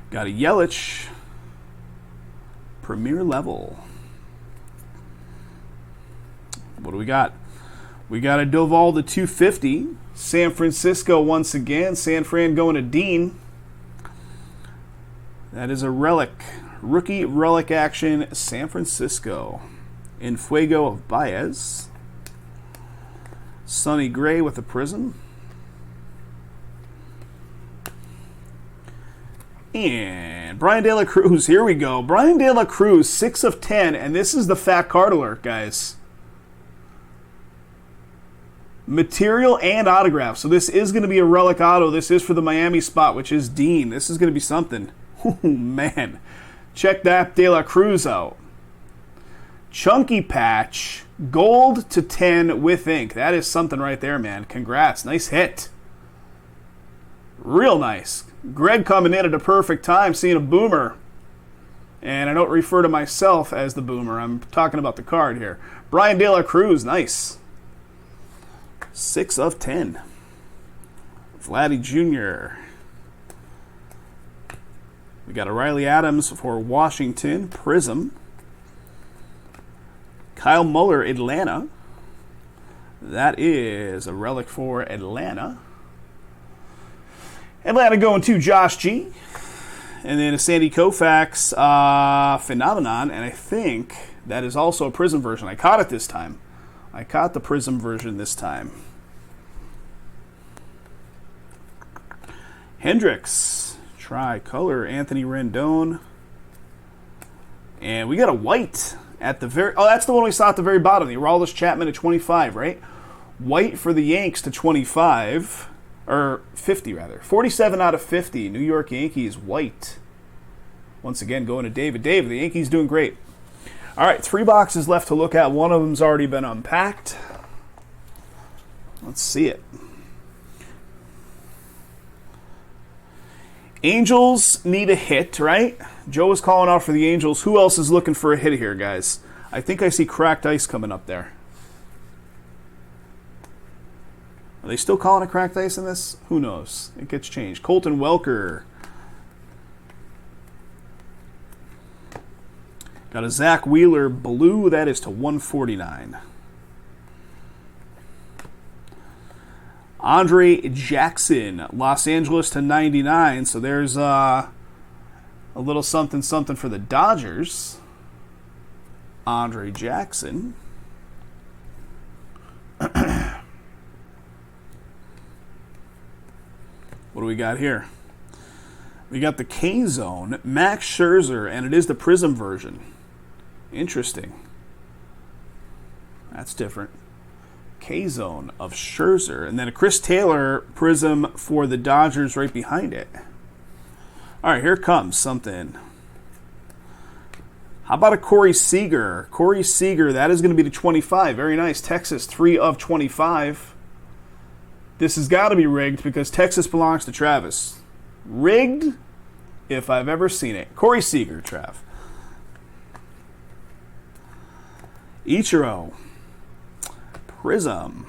Got a Yelich, Premier Level. What do we got? We got a Doval to 250. San Francisco once again. San Fran going to Dean. That is a relic. Rookie relic action, San Francisco. In Fuego of Baez. Sonny Gray with the Prism. And Brian De La Cruz. Here we go. Brian De La Cruz, 6 of 10. And this is the fat card alert, guys. Material and autograph. So this is going to be a relic auto. This is for the Miami spot, which is Dean. This is going to be something. Oh, man. Check that De La Cruz out. Chunky patch. Gold to 10 with ink. That is something right there, man. Congrats. Nice hit. Real nice. Greg coming in at a perfect time, seeing a boomer. And I don't refer to myself as the boomer. I'm talking about the card here. Brian De La Cruz. Nice. 6 of 10. Vladdy Jr. We got a Riley Adams for Washington. Prism. Kyle Muller, Atlanta. That is a relic for Atlanta. Atlanta going to Josh G. And then a Sandy Koufax Phenomenon. And I think that is also a Prism version. I caught it this time. I caught the Prism version this time. Hendricks. Tricolor. Anthony Rendon. And we got a white at the very... Oh, that's the one we saw at the very bottom. The Aroldis Chapman at 25, right? White for the Yanks to 25. Or 50, rather. 47 out of 50. New York Yankees, white. Once again, going to David. David, the Yankees doing great. All right, 3 boxes left to look at. One of them's already been unpacked. Let's see it. Angels need a hit, right? Joe is calling out for the Angels. Who else is looking for a hit here, guys? I think I see cracked ice coming up there. Are they still calling it cracked ice in this? Who knows? It gets changed. Colton Welker. Got a Zach Wheeler blue. That is to 149. Andre Jackson, Los Angeles to 99. So there's a little something for the Dodgers. Andre Jackson. What do we got here? We got the K-Zone, Max Scherzer, and it is the Prism version. Interesting. That's different. K-Zone of Scherzer. And then a Chris Taylor Prism for the Dodgers right behind it. All right, here comes something. How about a Corey Seager? Corey Seager, that is going to be the 25. Very nice. Texas, 3 of 25. This has got to be rigged because Texas belongs to Travis. Rigged if I've ever seen it. Corey Seager, Trav. Ichiro. Prism.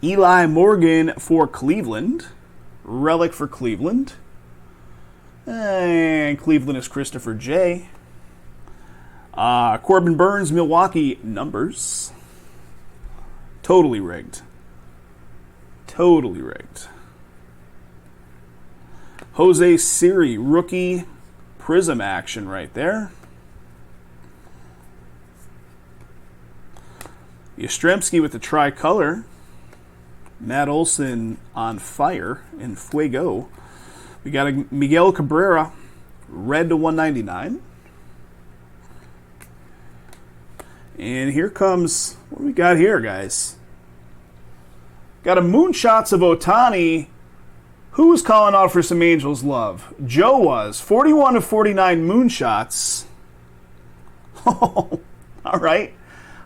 Eli Morgan for Cleveland. Relic for Cleveland. And Cleveland is Christopher J. Corbin Burns, Milwaukee numbers. Totally rigged. Totally rigged. Jose Siri, rookie Prism action right there. Yastrzemski with the tricolor. Matt Olson on fire in Fuego. We got a Miguel Cabrera, red to 199. And here comes, what do we got here, guys? Got a Moonshots of Ohtani. Who was calling out for some Angels love? Joe was. 41 of 49 Moonshots. Oh, all right.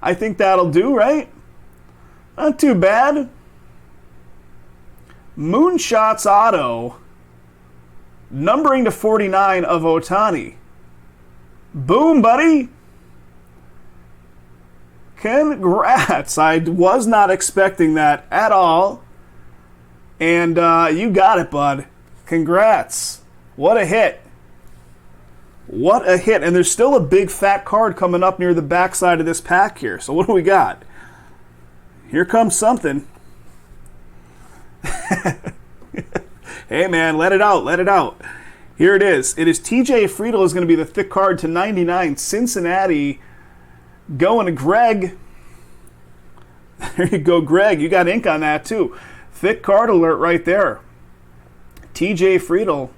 I think that'll do, right? Not too bad. Moonshots auto. Numbering to 49 of Ohtani. Boom, buddy. Congrats. I was not expecting that at all. And you got it, bud. Congrats. What a hit. What a hit. And there's still a big fat card coming up near the backside of this pack here. So what do we got? Here comes something. Hey, man, let it out. Let it out. Here it is. It is TJ Friedl is going to be the thick card to 99. Cincinnati going to Greg. There you go, Greg. You got ink on that, too. Thick card alert right there. TJ Friedl.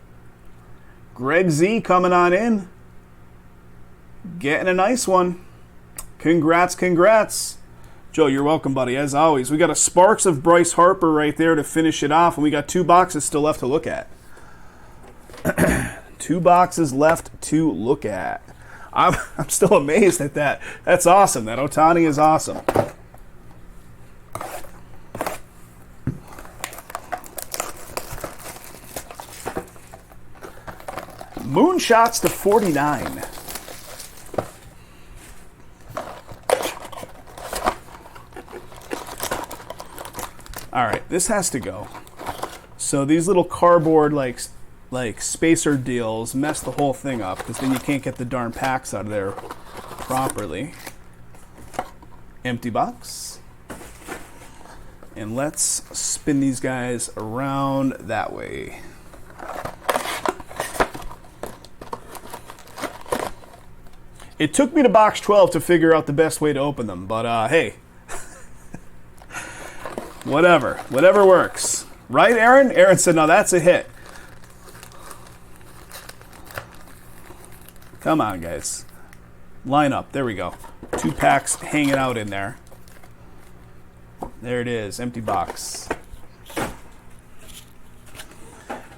Greg Z coming on in. Getting a nice one. Congrats, congrats. Joe, you're welcome, buddy, as always. We got a Sparks of Bryce Harper right there to finish it off, and we got 2 boxes still left to look at. 2 boxes left to look at. I'm still amazed at that. That's awesome. That Ohtani is awesome. Moonshots to 49. All right, this has to go. So these little cardboard like spacer deals mess the whole thing up because then you can't get the darn packs out of there properly. Empty box. And let's spin these guys around that way. It took me to box 12 to figure out the best way to open them, but hey. Whatever works. Right, Aaron? Aaron said, no, that's a hit. Come on, guys. Line up. There we go. 2 packs hanging out in there. There it is. Empty box.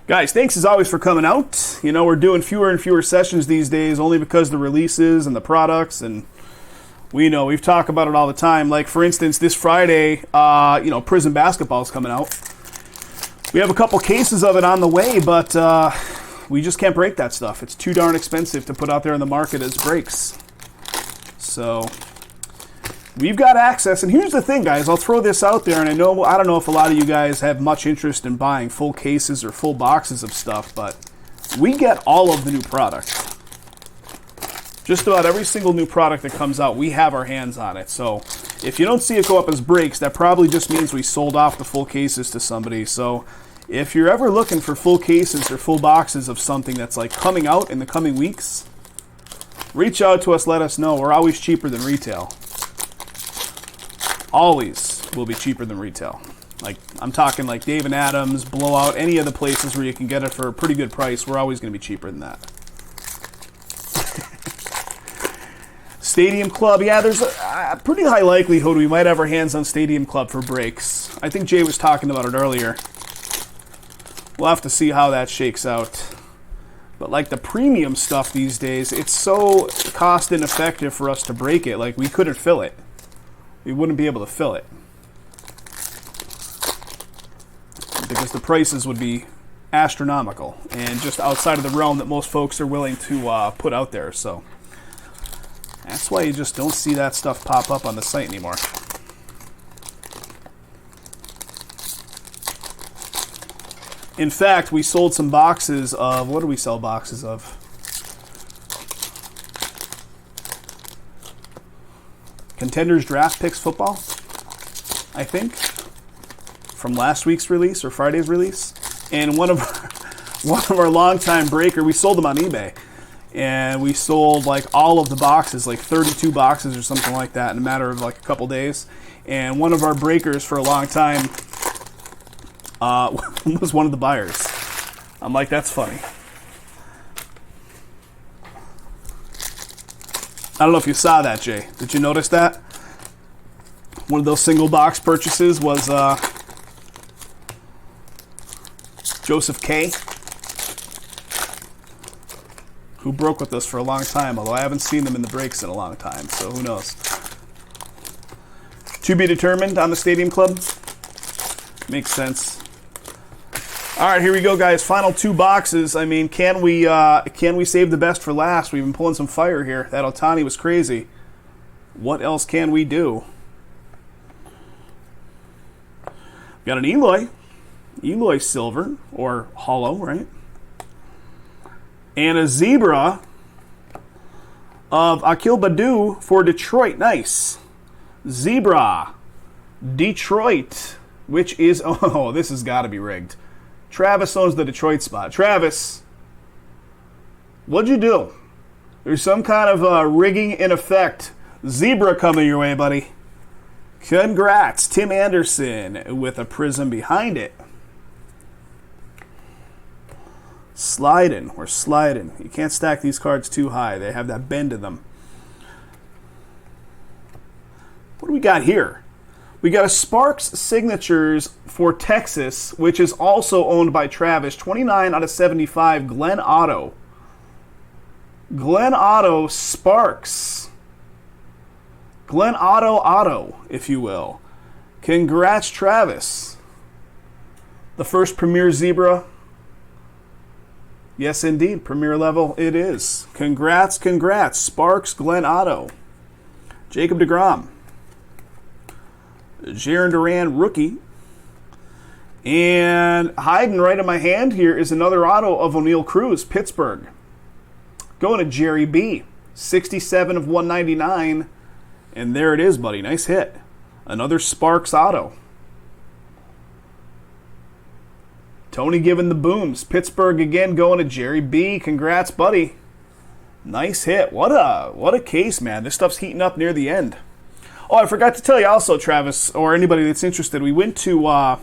Guys, thanks as always for coming out. You know, we're doing fewer and fewer sessions these days only because the releases and the products, and we know, we've talked about it all the time. Like, for instance, this Friday, Prism Basketball is coming out. We have a couple cases of it on the way, but we just can't break that stuff. It's too darn expensive to put out there in the market as breaks. So we've got access, and here's the thing, guys. I'll throw this out there, and I don't know if a lot of you guys have much interest in buying full cases or full boxes of stuff, but we get all of the new product. Just about every single new product that comes out, we have our hands on it. So if you don't see it go up as breaks, that probably just means we sold off the full cases to somebody. So if you're ever looking for full cases or full boxes of something that's like coming out in the coming weeks, reach out to us, let us know. We're always cheaper than retail. Always will be cheaper than retail. Like, I'm talking like Dave and Adams, Blowout, any of the places where you can get it for a pretty good price, we're always going to be cheaper than that. Stadium Club, yeah, there's a pretty high likelihood we might have our hands on Stadium Club for breaks. I think Jay was talking about it earlier. We'll have to see how that shakes out. But like the premium stuff these days, it's so cost ineffective for us to break it. Like we couldn't fill it. We wouldn't be able to fill it. Because the prices would be astronomical and just outside of the realm that most folks are willing to put out there. So that's why you just don't see that stuff pop up on the site anymore. In fact, we sold some boxes of, what do we sell boxes of? Contenders Draft Picks Football, I think, from last week's release or Friday's release. And one of our longtime breaker, we sold them on eBay. And we sold like all of the boxes, like 32 boxes or something like that in a matter of like a couple days. And one of our breakers for a long time was one of the buyers. I'm like, that's funny. I don't know if you saw that, Jay. Did you notice that? One of those single box purchases was Joseph K., who broke with us for a long time, although I haven't seen them in the breaks in a long time, so who knows. To be determined on the Stadium Club. Makes sense. All right, here we go, guys. Final two boxes. I mean, can we save the best for last? We've been pulling some fire here. That Ohtani was crazy. What else can we do? Got an Eloy silver, or hollow, right? And a zebra of Akil Baddoo for Detroit. Nice. Zebra. Detroit, which is, oh, this has got to be rigged. Travis owns the Detroit spot. Travis, what'd you do? There's some kind of rigging in effect. Zebra coming your way, buddy. Congrats. Tim Anderson with a prism behind it. Sliding. We're sliding. You can't stack these cards too high. They have that bend in them. What do we got here? We got a Sparks Signatures for Texas, which is also owned by Travis. 29 out of 75, Glenn Otto. Glenn Otto Sparks. Glenn Otto, if you will. Congrats, Travis. The first Premier Zebra. Yes, indeed. Premier level it is. Congrats. Sparks, Glenn Otto. Jacob deGrom. Jaron Duran, rookie. And hiding right in my hand here is another auto of O'Neal Cruz, Pittsburgh. Going to Jerry B. 67 of 199. And there it is, buddy. Nice hit. Another Sparks auto. Tony giving the booms. Pittsburgh again going to Jerry B. Congrats, buddy. Nice hit. What a case, man. This stuff's heating up near the end. Oh, I forgot to tell you also, Travis, or anybody that's interested, we went to,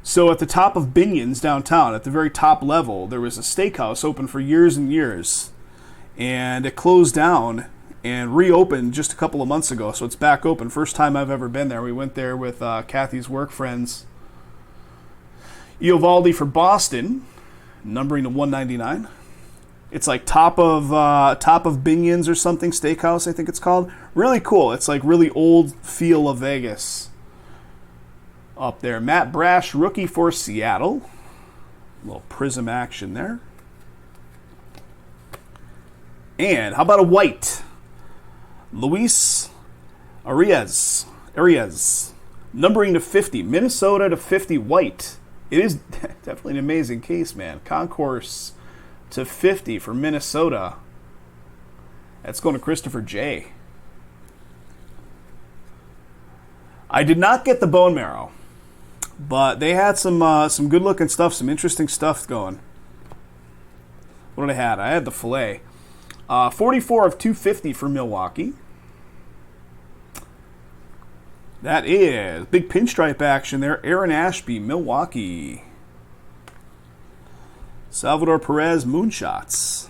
so at the top of Binion's downtown, at the very top level, there was a steakhouse open for years and years. And it closed down and reopened just a couple of months ago, so it's back open. First time I've ever been there. We went there with Kathy's work friends. Eovaldi for Boston, numbering to 199. It's like top of Binion's or something, steakhouse I think it's called. Really cool. It's like really old feel of Vegas up there. Matt Brash, rookie for Seattle. A little prism action there. And how about a white? Luis Arias, numbering to 50. Minnesota to 50 white. It is definitely an amazing case, man. Concourse to 50 for Minnesota. That's going to Christopher J. I did not get the bone marrow, but they had some good-looking stuff, some interesting stuff going. What did I have? I had the filet. 44 of 250 for Milwaukee. That is big pinstripe action there. Aaron Ashby, Milwaukee. Salvador Perez, moonshots.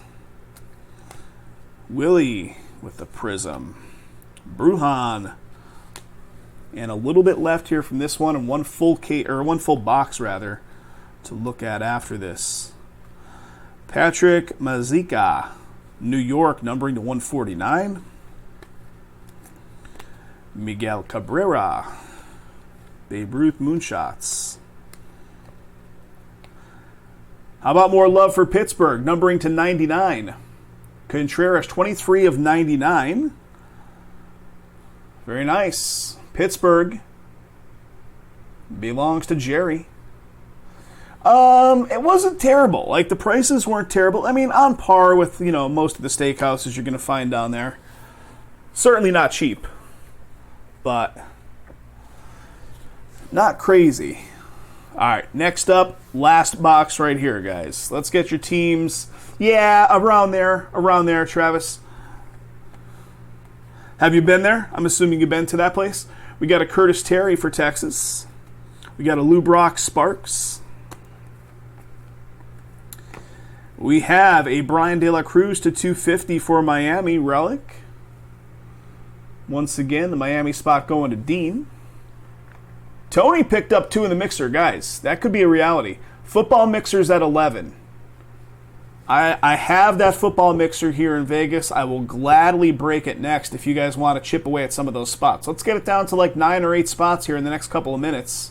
Willie with the Prism. Bruhan. And a little bit left here from this one, and one full box rather to look at after this. Patrick Mazeika, New York, numbering to 149. Miguel Cabrera, Babe Ruth Moonshots. How about more love for Pittsburgh, numbering to 99? Contreras, 23 of 99. Very nice. Pittsburgh belongs to Jerry. It wasn't terrible. Like, the prices weren't terrible. I mean, on par with, most of the steakhouses you're going to find down there. Certainly not cheap, but not crazy. All right, next up, last box right here, guys. Let's get your teams. Yeah, around there, Travis. Have you been there? I'm assuming you've been to that place. We got a Curtis Terry for Texas. We got a Lou Brock Sparks. We have a Brian De La Cruz to 250 for Miami relic. Once again, the Miami spot going to Dean. Tony picked up 2 in the mixer, guys. That could be a reality. Football mixer's at 11. I have that football mixer here in Vegas. I will gladly break it next if you guys want to chip away at some of those spots. Let's get it down to like 9 or 8 spots here in the next couple of minutes.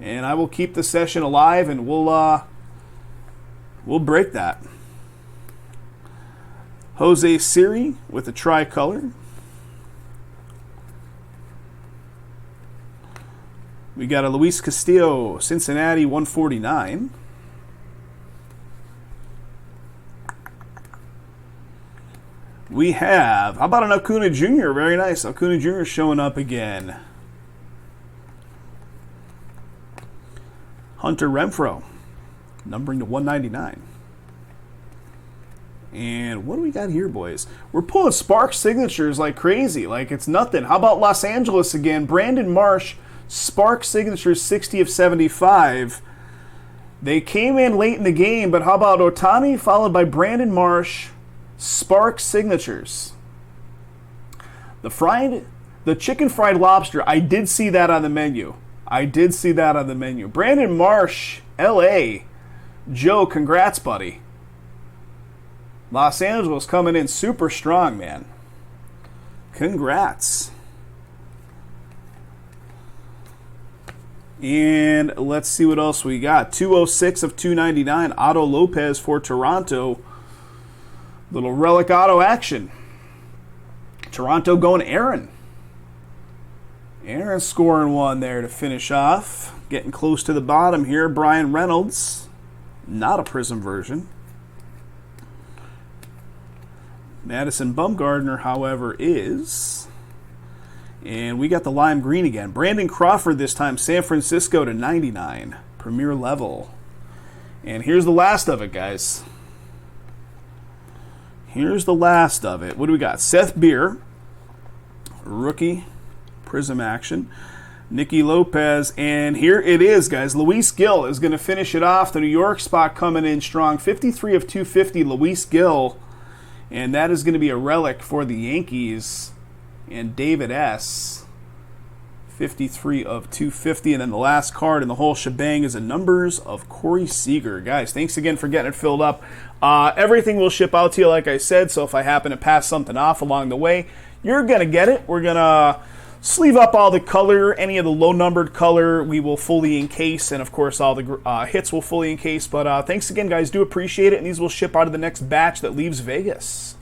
And I will keep the session alive, and we'll break that. Jose Siri with a tricolor. We got a Luis Castillo, Cincinnati, 149. We have, how about an Acuna Jr.? Very nice. Acuna Jr. showing up again. Hunter Renfroe, numbering to 199. And what do we got here, boys? We're pulling Spark signatures like crazy. Like it's nothing. How about Los Angeles again? Brandon Marsh, Spark signatures, 60 of 75. They came in late in the game, but how about Ohtani followed by Brandon Marsh, Spark signatures. The chicken fried lobster, I did see that on the menu. Brandon Marsh, LA. Joe, congrats, buddy. Los Angeles coming in super strong, man. Congrats. And let's see what else we got. 206 of 299. Otto Lopez for Toronto. Little relic auto action. Toronto going Aaron. Aaron scoring one there to finish off. Getting close to the bottom here. Brian Reynolds. Not a Prism version. Madison Bumgarner, however, is. And we got the lime green again. Brandon Crawford this time. San Francisco to 99. Premier level. And here's the last of it, guys. Here's the last of it. What do we got? Seth Beer. Rookie. Prism action. Nicky Lopez. And here it is, guys. Luis Gil is going to finish it off. The New York spot coming in strong. 53 of 250. Luis Gil. And that is going to be a relic for the Yankees. And David S. 53 of 250. And then the last card in the whole shebang is a numbers of Corey Seager. Guys, thanks again for getting it filled up. Everything will ship out to you, like I said. So if I happen to pass something off along the way, you're going to get it. We're going to sleeve up all the color. Any of the low-numbered color we will fully encase. And, of course, all the hits will fully encase. But thanks again, guys. Do appreciate it. And these will ship out of the next batch that leaves Vegas.